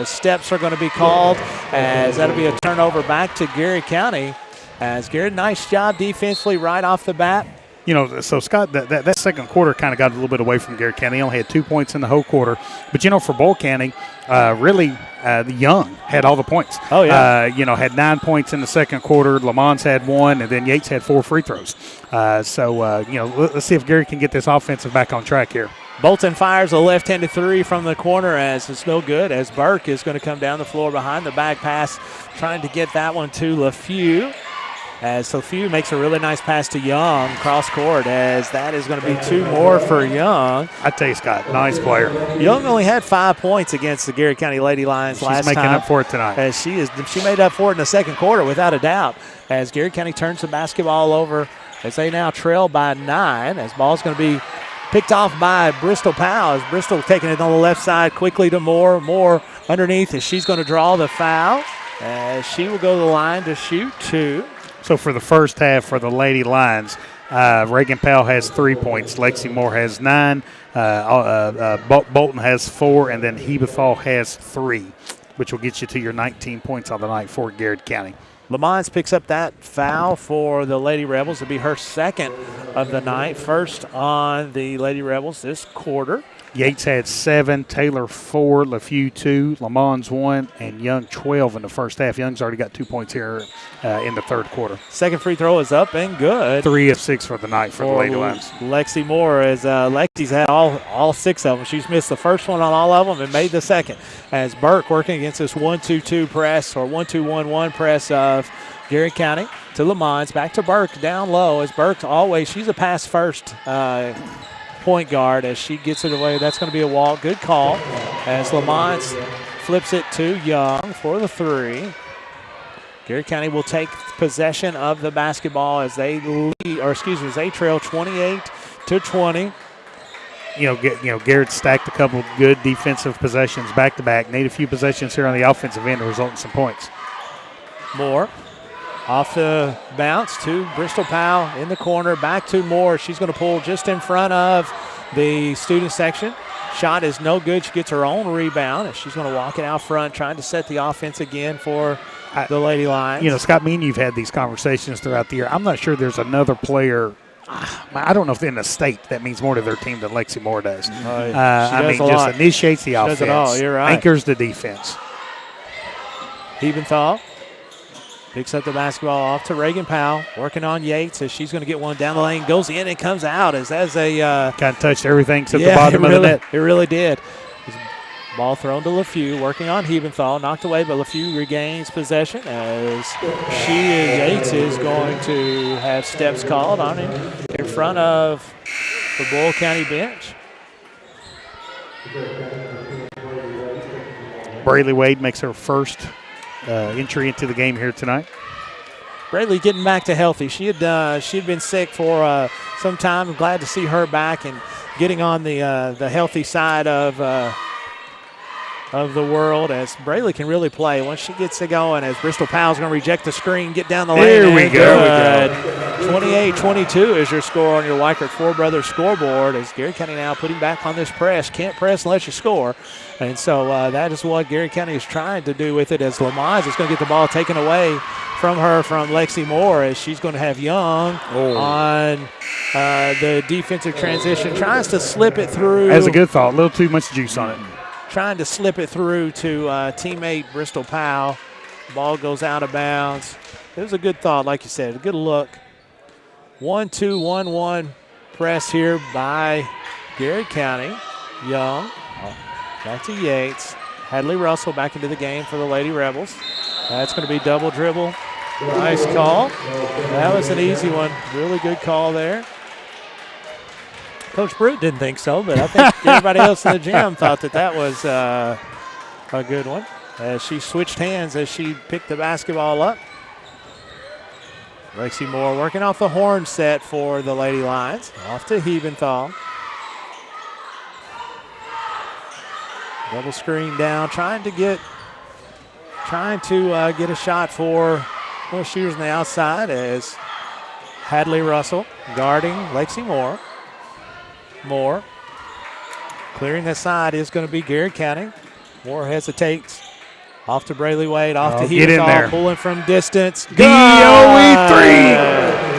Steps are going to be called as that'll be a turnover back to Garrett County. As Garrett, nice job defensively right off the bat. You know, so Scott, that second quarter kind of got a little bit away from Garrett County. He only had 2 points in the whole quarter. But, you know, for Boyle County, the Young had all the points. Oh, yeah. Had 9 points in the second quarter. Lamons had 1, and then Yates had 4 free throws. Let's see if Garrett can get this offensive back on track here. Bolton fires a left-handed three from the corner as it's no good as Burke is going to come down the floor behind the back pass, trying to get that one to LaFew. As LaFew makes a really nice pass to Young, cross court, as that is going to be 2 more for Young. I tell you, Scott, nice player. Young only had 5 points against the Garrett County Lady Lions last time. She's making up for it tonight. As she made up for it in the second quarter without a doubt. As Garrett County turns the basketball over, as they now trail by 9, as ball's going to be picked off by Bristol Powell as Bristol taking it on the left side quickly to Moore. Moore underneath as she's going to draw the foul. As she will go to the line to shoot 2. So for the first half for the Lady Lions, Reagan Powell has 3 points. Lexi Moore has 9. Bolton has 4. And then Hebathal has 3, which will get you to your 19 points on the night for Garrett County. Lamons picks up that foul for the Lady Rebels. It'll be her second of the night. First on the Lady Rebels this quarter. Yates had 7, Taylor 4, LaFew 2, Lamons 1, and Young 12 in the first half. Young's already got 2 points here in the third quarter. Second free throw is up and good. 3 of 6 for the night for the Lady Lions. Lexi Moore, as Lexi's had all 6 of them. She's missed the first one on all of them and made the second. As Burke working against this 1-2-2 press or 1-2-1-1 press of Garrett County to Lamons. Back to Burke down low as Burke always, she's a pass first point guard as she gets it away. That's going to be a walk. Good call as Lamont flips it to Young for the 3. Garrett County will take possession of the basketball as they as they trail 28-20. Garrett stacked a couple good defensive possessions back to back. Need a few possessions here on the offensive end to result in some points. Moore off the bounce to Bristol Powell in the corner. Back to Moore. She's going to pull just in front of the student section. Shot is no good. She gets her own rebound, and she's going to walk it out front, trying to set the offense again for the Lady Lions. Scott, me and you've had these conversations throughout the year. I'm not sure there's another player. I don't know if in the state that means more to their team than Lexi Moore does. Just initiates the offense. Does it all. You're right. Anchors the defense. Hebenthal picks up the basketball off to Reagan Powell, working on Yates as she's going to get one down the lane, goes in and comes out as a kind of touched everything to the bottom of the net. It really did. Ball thrown to LaFew, working on Hebenthal, knocked away, but LaFew regains possession as Yates is going to have steps called on him in front of the Boyle County bench. Brayley Wade makes her first entry into the game here tonight. Brayley getting back to healthy. She had been sick for some time. I'm glad to see her back and getting on the healthy side of the world as Brayley can really play once she gets it going. As Bristol Powell's going to reject the screen, get down the lane. There we go. 28-22 is your score on your Weichert Four Brothers scoreboard. As Garrett County now putting back on this press. Can't press unless you score. And so that is what Garrett County is trying to do with it as Lamont is going to get the ball taken away from her from Lexi Moore as she's going to have Young on the defensive transition. Tries to slip it through. That's a good thought. A little too much juice on it. Trying to slip it through to teammate Bristol Powell Ball goes out of bounds. It was a good thought, like you said, a good look. 1-2-1-1 press here by Garrett County. Young back to Yates. Hadley Russell back into the game for the Lady Rebels. That's going to be double dribble. Nice call. That was an easy one. Really good call there. Coach Brute didn't think so, but I think everybody else in the gym thought that was a good one. As she switched hands as she picked the basketball up. Lexi Moore working off the horn set for the Lady Lions. Off to Hebenthal. Double screen down, trying to get a shot for those shooters on the outside as Hadley Russell guarding Lexi Moore. Moore clearing the side is going to be Garrett County. Moore hesitates. Off to Brayley Wade, off to Hebenthal, pulling from distance. DOE 3.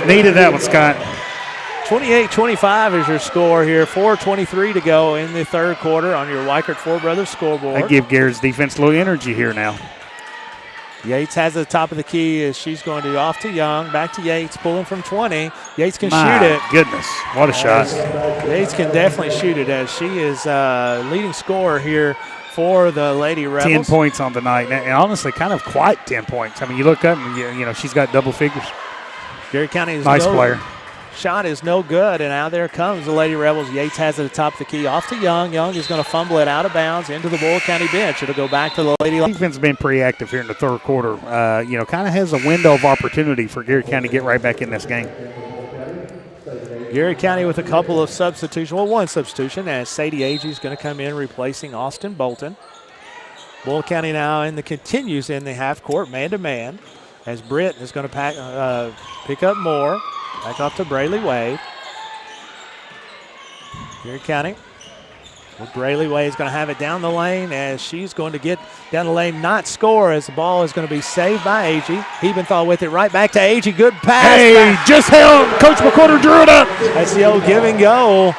Needed that one, Scott. 28-25 is your score here. 4:23 to go in the third quarter on your Weichert Four Brothers scoreboard. I give Garrett's defense a little energy here now. Yates has the top of the key as she's going to off to Young. Back to Yates, pulling from 20. Yates can shoot it. Goodness, what a shot. Yates can definitely shoot it as she is leading scorer here for the Lady Rebels. 10 points on the night, and honestly, kind of quite 10 points. I mean, you look up and, you know, she's got double figures. Garrett County is nice player. Shot is no good, and now there comes the Lady Rebels. Yates has it at the top of the key. Off to Young. Young is going to fumble it out of bounds into the Boyle County bench. It'll go back to the Lady. Defense has been pretty active here in the third quarter. You know, kind of has a window of opportunity for Garrett County to get right back in this game. Garrett County with a couple of substitutions. Well, one substitution as Sadie Agee is going to come in replacing Austin Bolton. Boyle County now continues in the half court man-to-man as Britt is going to pick up Moore. Back off to Brayley Wade. Garrett County. Well, Brayley Wade is going to have it down the lane as she's going to get down the lane, not score as the ball is going to be saved by Agee. Hebenthal with it right back to Agee. Good pass. Hey, just held. Coach McQuarter drew it up. That's the old give and go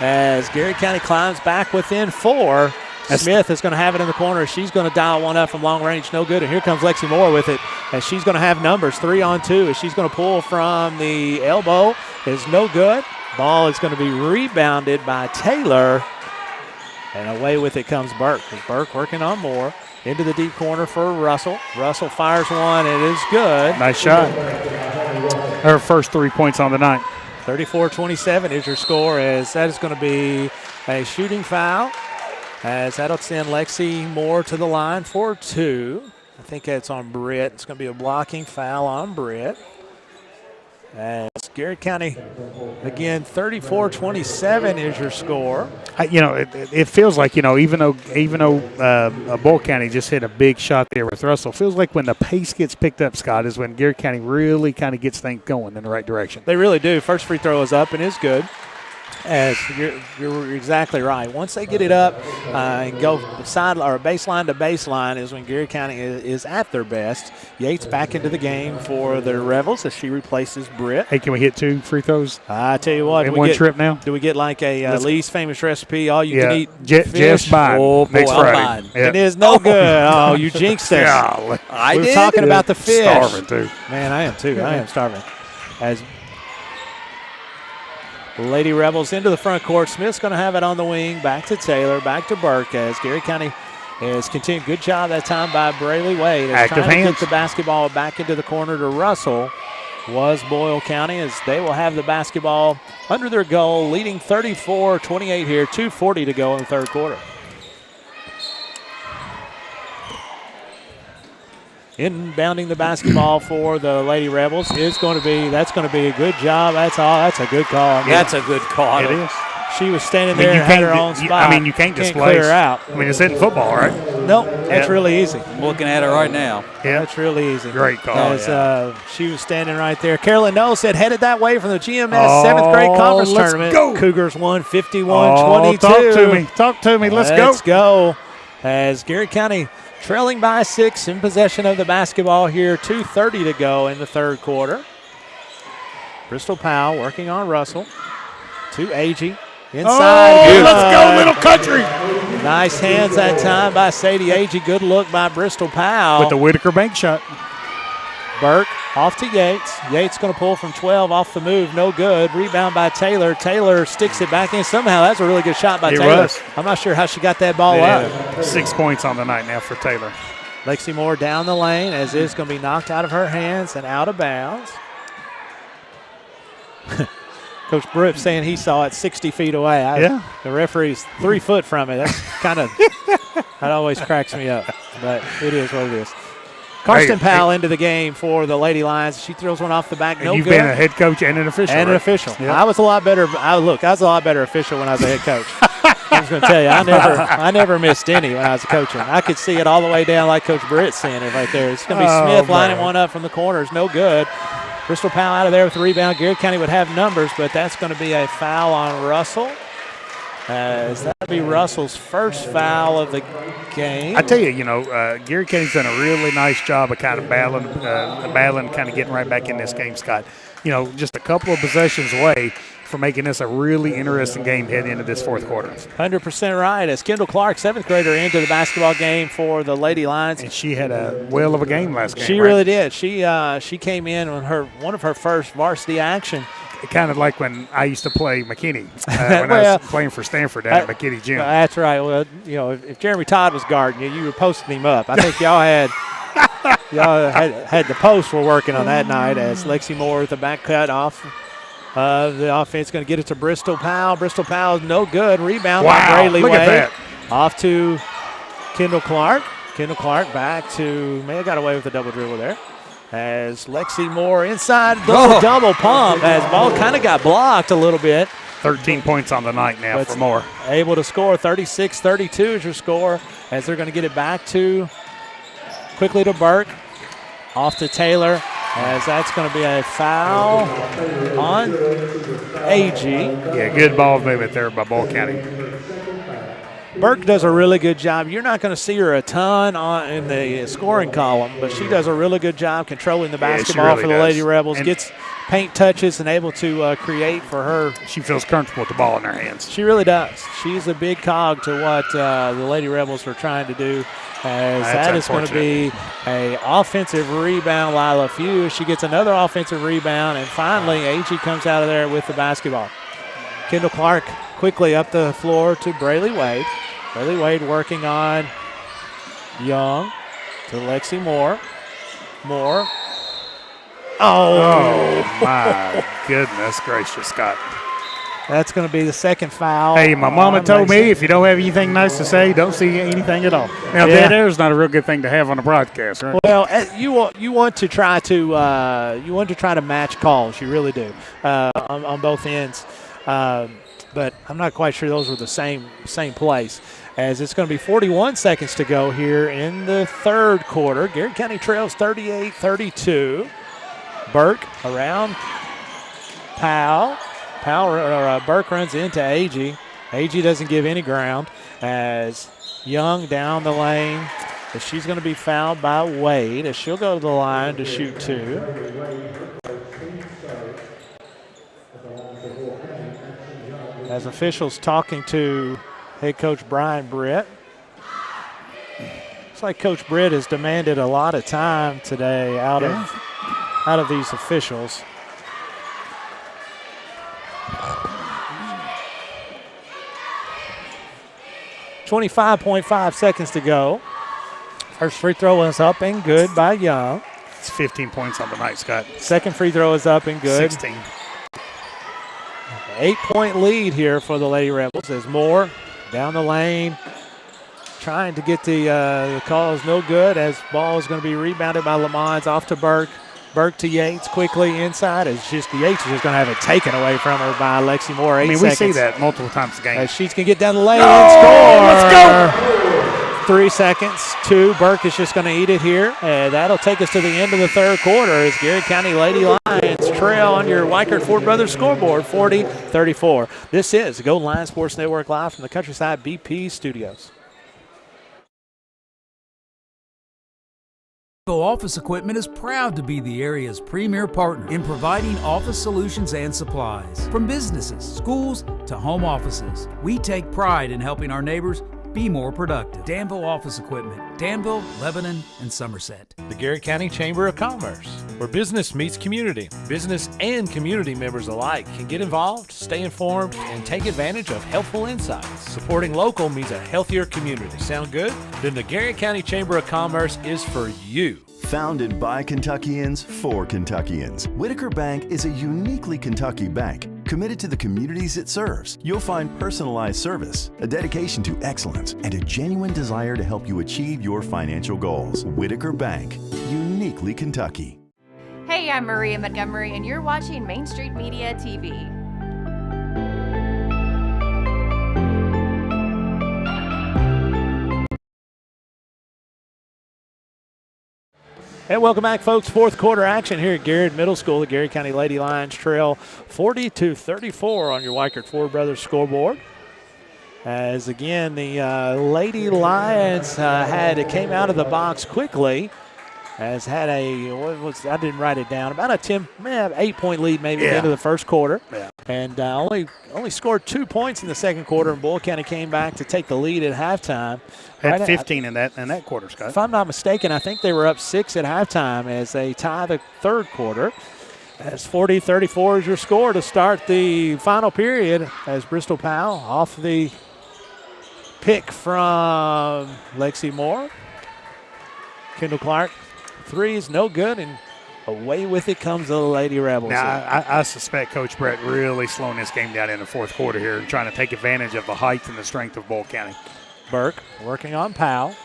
as Garrett County climbs back within 4. Smith is going to have it in the corner. She's going to dial one up from long range. No good. And here comes Lexi Moore with it as she's going to have numbers 3-on-2 as she's going to pull from the elbow. Is no good. Ball is going to be rebounded by Taylor. And away with it comes Burke. Burke working on Moore. Into the deep corner for Russell. Russell fires one. It is good. Nice shot. Her first 3 points on the night. 34-27 is your score as that is going to be a shooting foul. As that'll send Lexi Moore to the line for 2. I think that's on Britt. It's going to be a blocking foul on Britt. As Garrett County, again, 34-27 is your score. You know, it feels like, you know, even though Boyle County just hit a big shot there with Russell, feels like when the pace gets picked up, Scott, is when Garrett County really kind of gets things going in the right direction. They really do. First free throw is up and is good. As you're exactly right. Once they get it up and go side or baseline to baseline is when Garrett County is at their best. Yates back into the game for the Rebels as she replaces Britt. Hey, can we hit 2 free throws? I tell you what. In one trip now? Do we get like a Lee's famous recipe, all you can eat fish? Just buying. Oh, boy, next Friday. Yep. It is no good. Oh, you jinxed us. I we were did? talking about the fish. Starving, too. Man, I am too. I am starving. As Lady Rebels into the front court. Smith's going to have it on the wing. Back to Taylor. Back to Burke as Garrett County is continuing. Good job that time by Brayley Wade. Active trying hands. to get the basketball back into the corner to Russell was Boyle County as they will have the basketball under their goal, leading 34-28 here. 2:40 to go in the third quarter. Inbounding the basketball for the Lady Rebels is going to be, that's going to be a good job. That's all. That's a good call. That's a good call. It is. She was standing there and had her own spot. I mean, you can't displace. Clear her out. I mean, it's in football, right? Nope. That's really easy. I'm looking at her right now. Yeah. That's really easy. Great call. As, she was standing right there. Carolyn Knowles said headed that way from the GMS 7th grade conference tournament. Go. Cougars won 51-22. Talk to me. Let's go. Let's go. As Garrett County trailing by 6 in possession of the basketball here. 2:30 to go in the third quarter. Bristol Powell working on Russell. To Agee. Inside. Oh, let's go, Little Country. Nice hands that time by Sadie Agee. Good look by Bristol Powell. With the Whitaker bank shot. Burke off to Yates. Yates going to pull from 12 off the move. No good. Rebound by Taylor. Taylor sticks it back in somehow. That's a really good shot by Taylor. Was. I'm not sure how she got that ball up. 6 points on the night now for Taylor. Lexi Moore down the lane as it's going to be knocked out of her hands and out of bounds. Coach Britt saying he saw it 60 feet away. The referee's 3 foot from it. That's kind of, that always cracks me up. But it is what it is. Karsten Powell into the game for the Lady Lions. She throws one off the back. No good. You've been a head coach and an official. And an official. Yeah. I was a lot better. I was a lot better official when I was a head coach. I was going to tell you, I never missed any when I was coaching. I could see it all the way down like Coach Britt's seeing it right there. It's going to be Smith lining one up from the corners. No good. Bristol Powell out of there with the rebound. Garrett County would have numbers, but that's going to be a foul on Russell. As that'll be Russell's first foul of the game. I tell you, Garrett County's done a really nice job of kind of battling, kind of getting right back in this game, Scott. Just a couple of possessions away from making this a really interesting game heading into this fourth quarter. 100% right. As Kendall Clark, 7th grader, into the basketball game for the Lady Lions. And she had a whale of a game last game. She really did. She came in on one of her first varsity action. Kind of like when I used to play McKinney when I was playing for Stanford at McKinney Gym. That's right. Well, if Jeremy Todd was guarding you, you were posting him up. I think y'all had the posts were working on that night as Lexi Moore with the back cut off. The offense going to get it to Bristol Powell. Bristol Powell is no good. Rebound by Braylee Wade. At that. Off to Kendall Clark. Kendall Clark back to, may have got away with a double dribble there. As Lexi Moore inside, double pump as ball kind of got blocked a little bit. 13 points on the night now for Moore. Able to score 36-32 is your score as they're going to get it back to quickly to Burke. Off to Taylor as that's going to be a foul on Agee. Yeah, good ball movement there by Ball County. Burke does a really good job. You're not going to see her a ton in the scoring column, but she does a really good job controlling the basketball for the Lady Rebels. And gets paint touches and able to create for her. She feels comfortable with the ball in her hands. She really does. She's a big cog to what the Lady Rebels are trying to do. As that is going to be an offensive rebound, Lila Few. She gets another offensive rebound, and finally Agee comes out of there with the basketball. Kendall Clark quickly up the floor to Braylee Wade. Braylee Wade working on Young to Lexi Moore. Moore. Oh my goodness gracious, Scott. That's going to be the second foul. Hey, my mama told me if you don't have anything nice to say, don't see anything at all. Now, dead air is not a real good thing to have on a broadcast, right? Well, you want to try to match calls. You really do on both ends. But I'm not quite sure those were the same place. As it's going to be 41 seconds to go here in the third quarter. Garrett County trails 38-32. Burke around Powell. Burke runs into Agee. Agee doesn't give any ground as Young down the lane. She's going to be fouled by Wade as she'll go to the line to shoot two. As officials talking to head coach Brian Britt. Looks like Coach Britt has demanded a lot of time today out of these officials. .5 seconds to go. First free throw is up and good by Young. It's 15 points on the night, Scott. Second free throw is up and good. 16. 8-point lead here for the Lady Rebels as Moore down the lane trying to get the call is no good as ball is going to be rebounded by Lamons off to Burke. Burke to Yates quickly inside. It's just Yates is just going to have it taken away from her by Lexi Moore. 8 seconds. We see that multiple times a game. As she's going to get down the lane and score. Let's go. 3 seconds. 2. Burke is just going to eat it here. And that'll take us to the end of the third quarter as Garrett County Lady Lions trail on your Weichert Ford Brothers scoreboard 40-34. This is the Golden Lions Sports Network live from the Countryside BP studios. Office Equipment is proud to be the area's premier partner in providing office solutions and supplies. From businesses, schools, to home offices, we take pride in helping our neighbors Be more productive. Danville Office Equipment, Danville, Lebanon, and Somerset. The Garrett County Chamber of Commerce, where business meets community. Business and community members alike can get involved, stay informed, and take advantage of helpful insights. Supporting local means a healthier community. Sound good? Then the Garrett County Chamber of Commerce is for you. Founded by Kentuckians for Kentuckians, Whitaker Bank is a uniquely Kentucky bank committed to the communities it serves. You'll find personalized service, a dedication to excellence, and a genuine desire to help you achieve your financial goals. Whitaker Bank, uniquely Kentucky. Hey, I'm Maria Montgomery, and you're watching Main Street Media TV. And welcome back, folks. Fourth quarter action here at Garrett Middle School. The Garrett County Lady Lions trail 40-34 on your Weichert Ford Brothers scoreboard. As again, the Lady Lions came out of the box quickly. Has had I didn't write it down, about a 8-point lead maybe at the end of the first quarter. Yeah. And only scored 2 points in the second quarter, and Bull County came back to take the lead at halftime. Had 15 in that quarter, Scott. If I'm not mistaken, I think they were up 6 at halftime as they tie the third quarter. As 40-34 is your score to start the final period, as Bristol Powell off the pick from Lexi Moore. Kendall Clark, three is no good, and away with it comes the Lady Rebels. Now, I suspect Coach Brett really slowing this game down in the fourth quarter here and trying to take advantage of the height and the strength of Bull County. Burke working on Powell.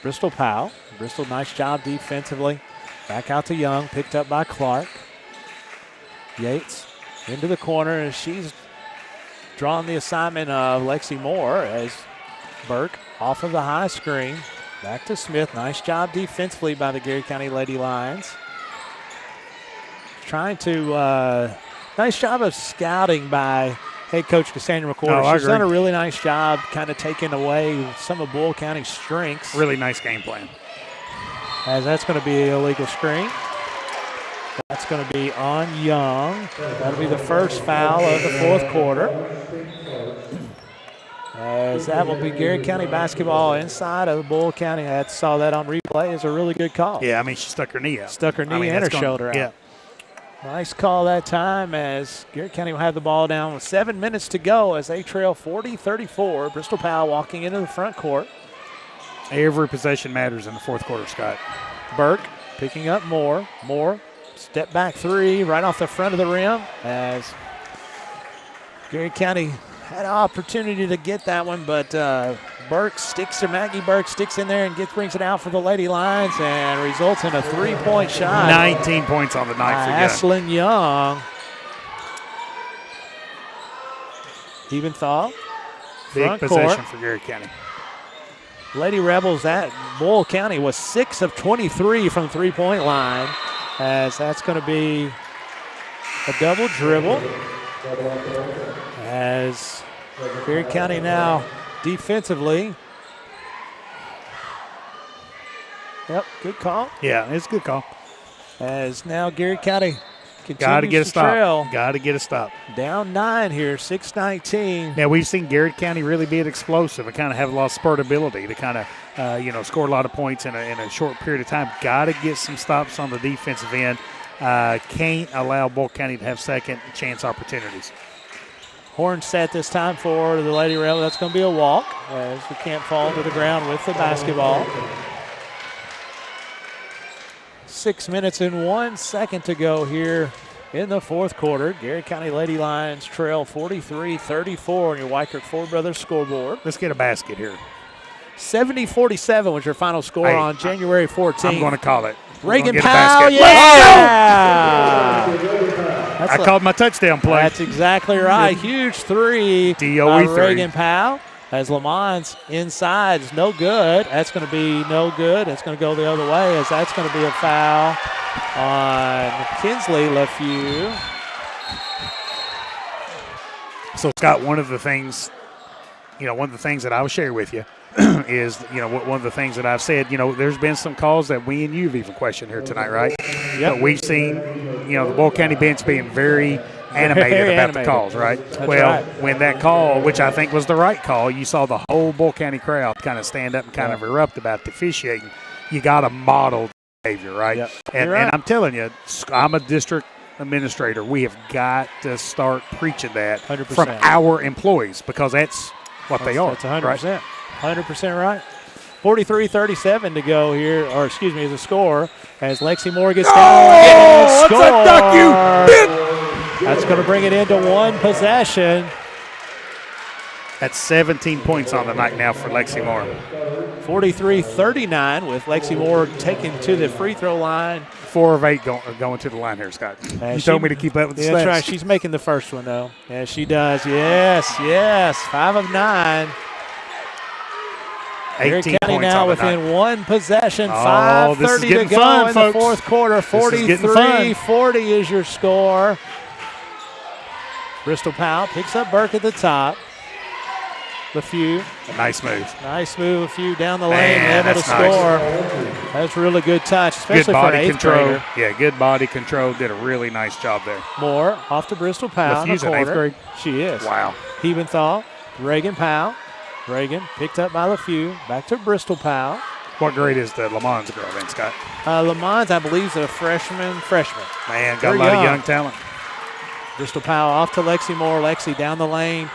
Bristol Powell. Bristol, nice job defensively. Back out to Young, picked up by Clark. Yates into the corner, and she's drawn the assignment of Lexi Moore as Burke off of the high screen. Back to Smith. Nice job defensively by the Garrett County Lady Lions. Trying to, nice job of scouting by head coach Cassandra McCord. She's done a really nice job kind of taking away some of Bull County's strengths. Really nice game plan. As that's going to be an illegal screen. That's going to be on Young. That'll be the first foul of the fourth quarter. As that will be Garrett County basketball inside of Bull County. I saw that on replay. It's a really good call. Yeah, I mean, she stuck her knee out. Stuck her knee and her shoulder out. Yeah. Nice call that time as Garrett County will have the ball down with 7 minutes to go as they trail 40-34. Bristol Powell walking into the front court. Every possession matters in the fourth quarter, Scott. Burke picking up Moore. Moore, step back three right off the front of the rim as Garrett County had an opportunity to get that one, but Maggie Burke sticks in there and brings it out for the Lady Lions and results in a three-point shot. 19 points on the night for Ashlyn Young. Eventhal. Big possession for Garrett County. Lady Rebels at Bull County was 6 of 23 from the three-point line, as that's going to be a double dribble. As Garrett County now defensively. Yep, good call. Yeah, it's a good call. As now Garrett County got to get a stop. Trail. Got to get a stop. Down 9 here, 6-19. Now, we've seen Garrett County really be explosive and kind of have a lot of spurt ability to kind of, score a lot of points in a short period of time. Got to get some stops on the defensive end. Can't allow Bull County to have second chance opportunities. Horn set this time for the Lady Rebel. That's going to be a walk as we can't fall to the ground with the basketball. 6 minutes and 1 second to go here in the fourth quarter. Garrett County Lady Lions trail 43-34 on your Weichert Ford Brothers scoreboard. Let's get a basket here. 70-47 was your final score on January 14th. I'm going to call it. Reagan Powell, I called my touchdown play. That's exactly right. Huge three by Reagan Powell. As Lamont inside is no good. That's going to be no good. It's going to go the other way as that's going to be a foul on Kinsley LeFew. So, Scott, one of the things that I will share with you is, one of the things that I've said, there's been some calls that we and you have even questioned here tonight, right? Yep. But we've seen, the Bull County bench being very animated about the calls, right? That's well, right. when that call, which I think was the right call, you saw the whole Bull County crowd kind of stand up and kind of erupt about the officiating. You got to model behavior, right? Yep. And I'm telling you, I'm a district administrator. We have got to start preaching that 100%. from our employees because that's what they are. That's 100%. Right? 100% right. 43-37 to go here, or excuse me, as a score as Lexi Moore gets down. Oh, what's that duck you? That's going to bring it into one possession. That's 17 points on the night now for Lexi Moore. 43-39 with Lexi Moore taken to the free throw line. 4 of 8 going to the line here, Scott. You told me to keep up with the stats. That's right. She's making the first one, though. Yeah, she does. Yes. 5 of 9. 18 Garrett County points now on the within night. one possession. Oh, 5:30 to go fun, in folks. the fourth quarter. 43-40 is your score. Bristol Powell picks up Burke at the top. LeFew. Nice move. Nice move. LeFew down the lane, Man, able to that's nice. score. That's really good touch, especially Good body for an 8th control. grader. Yeah, good body control. Did a really nice job there. Moore off to Bristol Powell. LeFew's in 8th grade? She is. Wow. Hebenthal, Reagan Powell. Reagan picked up by LeFew. Back to Bristol Powell. What grade is the Lamons girl then, Scott? Lamons, I believe, is a freshman. Man, got They're a lot young. of young talent. Bristol Powell off to Lexi Moore. Lexi down the lane.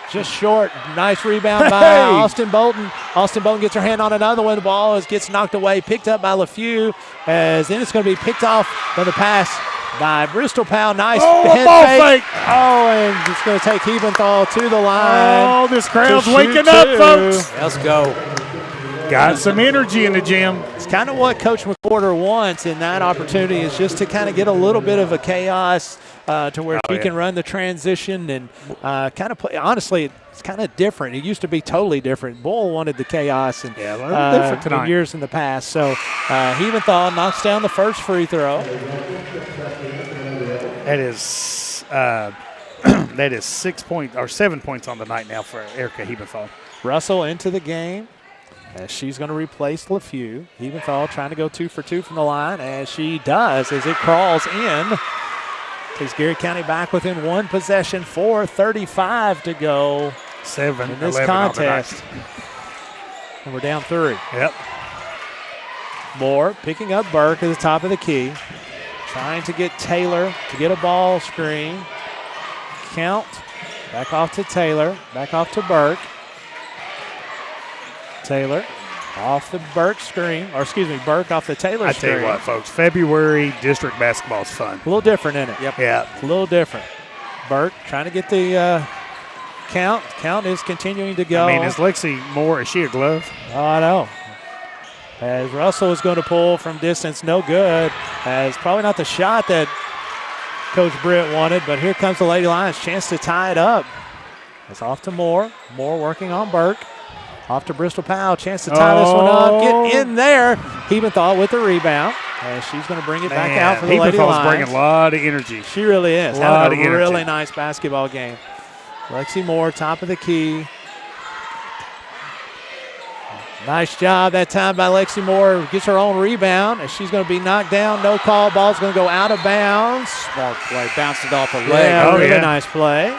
Just short. Nice rebound by Austin Bolton. Austin Bolton gets her hand on another one. The ball gets knocked away. Picked up by LeFew. Then it's going to be picked off by the pass by Bristol Powell. Nice head ball fake. fake. Oh, and it's going to take Hebenthal to the line. Oh, this crowd's to waking shoot up, two. folks. Let's go. Got some energy in the gym. It's kind of what Coach McWhorter wants in that opportunity is just to kind of get a little bit of a chaos to where she can run the transition and kind of play. Honestly, it's kind of different. It used to be totally different. Bull wanted the chaos and a little different tonight. in years in the past. So Hebenthal knocks down the first free throw. That is that is 7 points on the night now for Erica Hebenthal. Russell into the game as she's going to replace LeFew. Hebenthal trying to go 2 for 2 from the line as she does as it crawls in. Takes Garrett County back within one possession. 4:35 to go. 7 in this 11 contest. And we're down 3. Yep. Moore picking up Burke at the top of the key. Trying to get Taylor to get a ball screen. Count. Back off to Taylor. Back off to Burke. Taylor off the Burke screen. Or excuse me, Burke off the Taylor screen. I tell you what, folks. February district basketball is fun. A little different, isn't it? Yep. Yeah. A little different. Burke trying to get the count. Count is continuing to go. I mean, is Lexi Moore, is she a glove? Oh, I know. As Russell is going to pull from distance, no good. As probably not the shot that Coach Britt wanted, but here comes the Lady Lions. Chance to tie it up. It's off to Moore. Moore working on Burke. Off to Bristol Powell. Chance to tie this one up. Get in there. Hebenthal with the rebound. And she's going to bring it back out for the Lady Lions. Bringing a lot of energy. She really is. A lot Having of a really energy. nice basketball game. Lexi Moore, top of the key. Nice job that time by Lexi Moore. Gets her own rebound, and she's going to be knocked down. No call. Ball's going to go out of bounds. Smart play. Bounced it off a leg. Yeah, really nice play.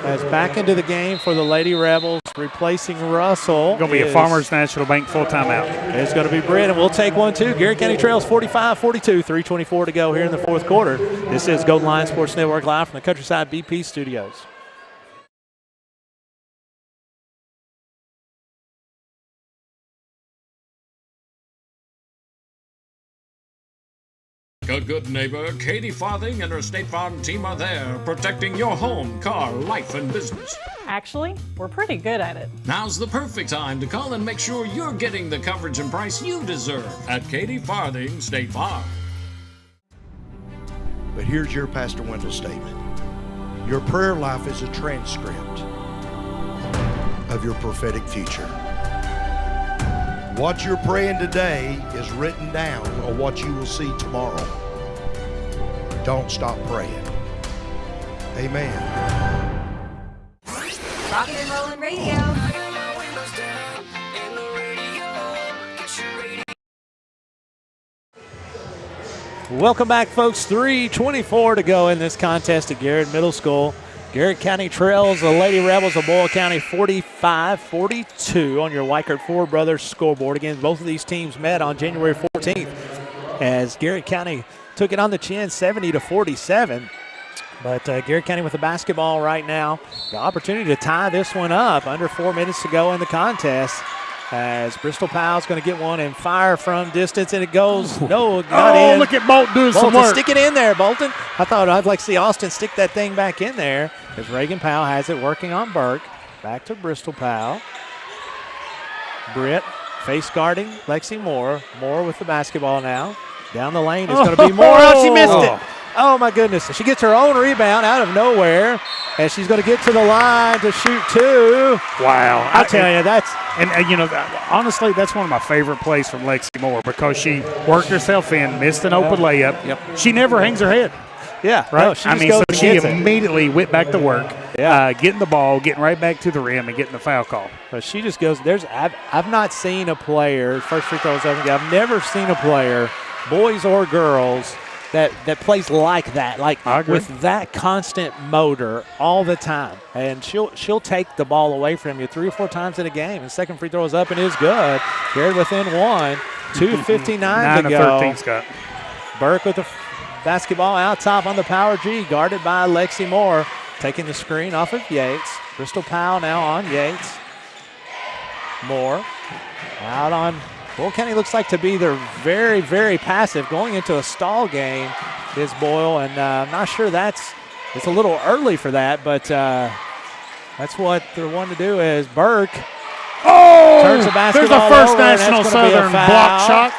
As back into the game for the Lady Rebels, replacing Russell. Going to be a Farmers National Bank full timeout. It's going to be Britt, and we'll take one too. Garrett County trails 45-42, 3:24 to go here in the fourth quarter. This is Golden Lion Sports Network live from the Countryside BP studios. Good neighbor Katie Farthing and her State Farm team are there, protecting your home, car, life, and business. Actually, we're pretty good at it. Now's the perfect time to call and make sure you're getting the coverage and price you deserve at Katie Farthing State Farm. But here's your Pastor Wendell statement. Your prayer life is a transcript of your prophetic future. What you're praying today is written down on what you will see tomorrow. Don't stop praying. Amen. Rockin' and Rollin' Radio. Welcome back, folks. 3:24 to go in this contest at Garrard Middle School. Garrett County trails the Lady Rebels of Boyle County 45-42 on your Weichert Ford Brothers scoreboard. Again, both of these teams met on January 14th as Garrett County took it on the chin 70-47. But Garrett County with the basketball right now. The opportunity to tie this one up. Under 4 minutes to go in the contest. As Bristol Powell's going to get one and fire from distance, and it goes, no, not in. Oh, look at Bolton doing some work. Stick it in there, Bolton. I thought I'd like to see Austin stick that thing back in there as Reagan Powell has it working on Burke. Back to Bristol Powell. Britt face guarding Lexi Moore. Moore with the basketball now. Down the lane is going to be Moore. Oh, she missed it. Oh, my goodness. She gets her own rebound out of nowhere, and she's going to get to the line to shoot two. Wow. I tell you, that's... And, honestly, that's one of my favorite plays from Lexi Moore because she worked herself in, missed an open layup. Yep. She never hangs her head. Yeah. Right? No, she immediately went back to work, getting the ball, getting right back to the rim, and getting the foul call. But she just goes, I've not seen a player, first free throws up, I've never seen a player, boys or girls, that plays like that, like with that constant motor all the time. And she'll take the ball away from you 3 or 4 times in a game. And second free throw is up and is good. Garrett within one. 2:59 to go. 9-13, Scott. Burke with the basketball out top on the power G, guarded by Lexi Moore. Taking the screen off of Yates. Bristol Powell now on Yates. Moore out on Boyle County. Looks like to be they're very, very passive going into a stall game is Boyle, and I'm not sure it's a little early for that, but that's what they're wanting to do is Burke turns the basketball there's a First over, National Southern block shot.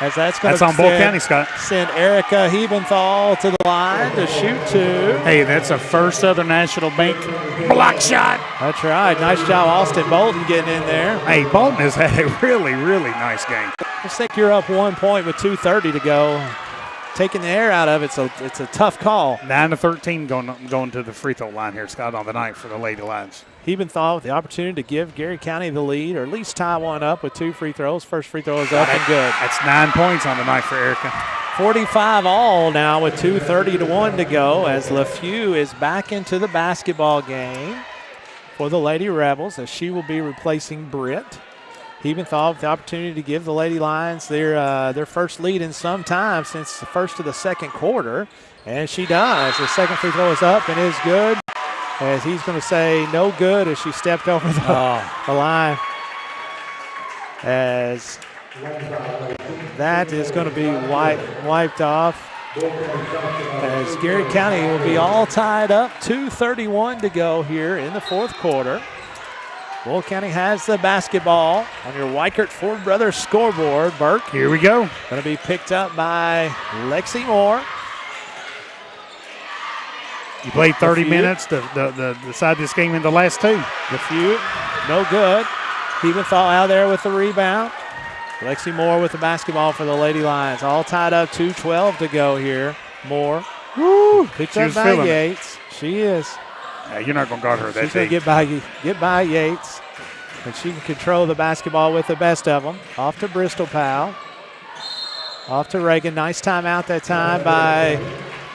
As that's on Boyle County, Scott. Send Erica Hebenthal to the line to shoot two. Hey, that's a First Southern National Bank block shot. That's right. Nice job, Austin Bolton getting in there. Hey, Bolton has had a really, really nice game. Looks like you're up 1 point with 2:30 to go. Taking the air out of it's a tough call. 9-13 going to the free throw line here, Scott, on the night for the Lady Lions. Hebenthal with the opportunity to give Garrett County the lead, or at least tie one up with 2 free throws. First free throw is up and good. That's 9 points on the night for Erica. 45 all now with 2:30 to go as LaFew is back into the basketball game for the Lady Rebels as she will be replacing Britt. Hebenthal with the opportunity to give the Lady Lions their first lead in some time since the first of the second quarter, and she does. The second free throw is up and is good, as he's going to say no good as she stepped over the line. As that is going to be wiped off. As Garrett County will be all tied up. 2:31 to go here in the fourth quarter. Boyle County has the basketball on your Weichert Ford Brothers scoreboard. Burke. Here we go. Going to be picked up by Lexi Moore. You played 30 minutes to decide this game in the last 2. LaFew, no good. Hebenthal out there with the rebound. Lexi Moore with the basketball for the Lady Lions. All tied up, 2:12 to go here. Moore. Woo! Picked up by Yates. She is. You're not going to guard her that She's going to get by Yates. And she can control the basketball with the best of them. Off to Bristol Powell. Off to Reagan. Nice timeout that time by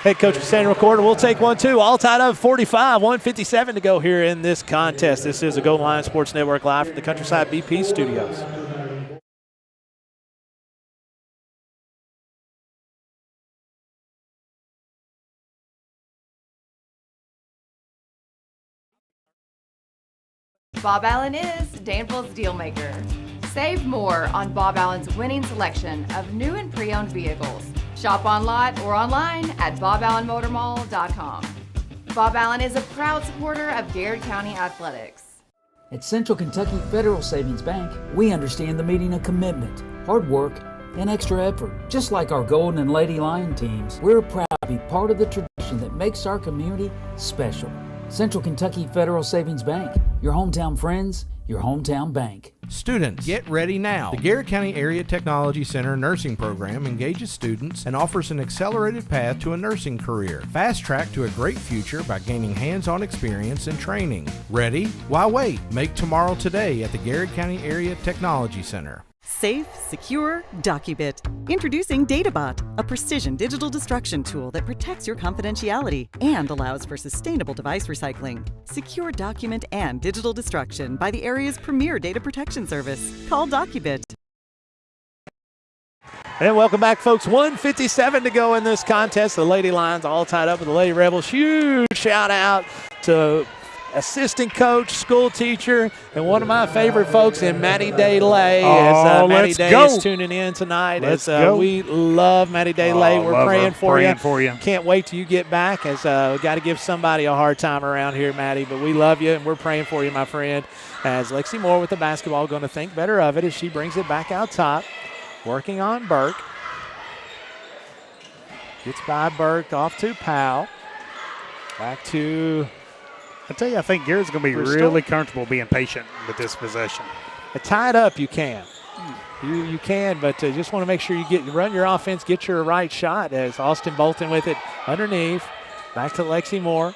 head coach Sandra McCord. We'll take 1-2. All tied up 45. 1:57 to go here in this contest. This is a Golden Lion Sports Network live from the Countryside BP studios. Bob Allen is Danville's deal maker. Save more on Bob Allen's winning selection of new and pre-owned vehicles. Shop on lot or online at boballenmotormall.com. Bob Allen is a proud supporter of Garrard County Athletics. At Central Kentucky Federal Savings Bank, we understand the meaning of commitment, hard work, and extra effort. Just like our Golden and Lady Lion teams, we're proud to be part of the tradition that makes our community special. Central Kentucky Federal Savings Bank, your hometown friends, your hometown bank. Students, get ready now. The Garrett County Area Technology Center nursing program engages students and offers an accelerated path to a nursing career. Fast track to a great future by gaining hands-on experience and training. Ready? Why wait? Make tomorrow today at the Garrett County Area Technology Center. Safe, secure, DocuBit. Introducing DataBot, a precision digital destruction tool that protects your confidentiality and allows for sustainable device recycling. Secure document and digital destruction by the area's premier data protection service. Call DocuBit. And welcome back, folks. 1:57 to go in this contest. The Lady Lions all tied up with the Lady Rebels. Huge shout out to assistant coach, school teacher, and one of my favorite folks in Maddie Day-Lay. Maddie Day is tuning in tonight. We love Maddie Day-Lay. We're praying for you. Can't wait till you get back, as we got to give somebody a hard time around here, Maddie. But we love you, and we're praying for you, my friend. As Lexi Moore with the basketball going to think better of it as she brings it back out top. Working on Burke. Gets by Burke, off to Powell. Back to... I tell you, I think Garrett's going to be really comfortable being patient with this possession. Tied up, you can. You can, but just want to make sure you run your offense, get your right shot as Austin Bolton with it underneath. Back to Lexi Moore.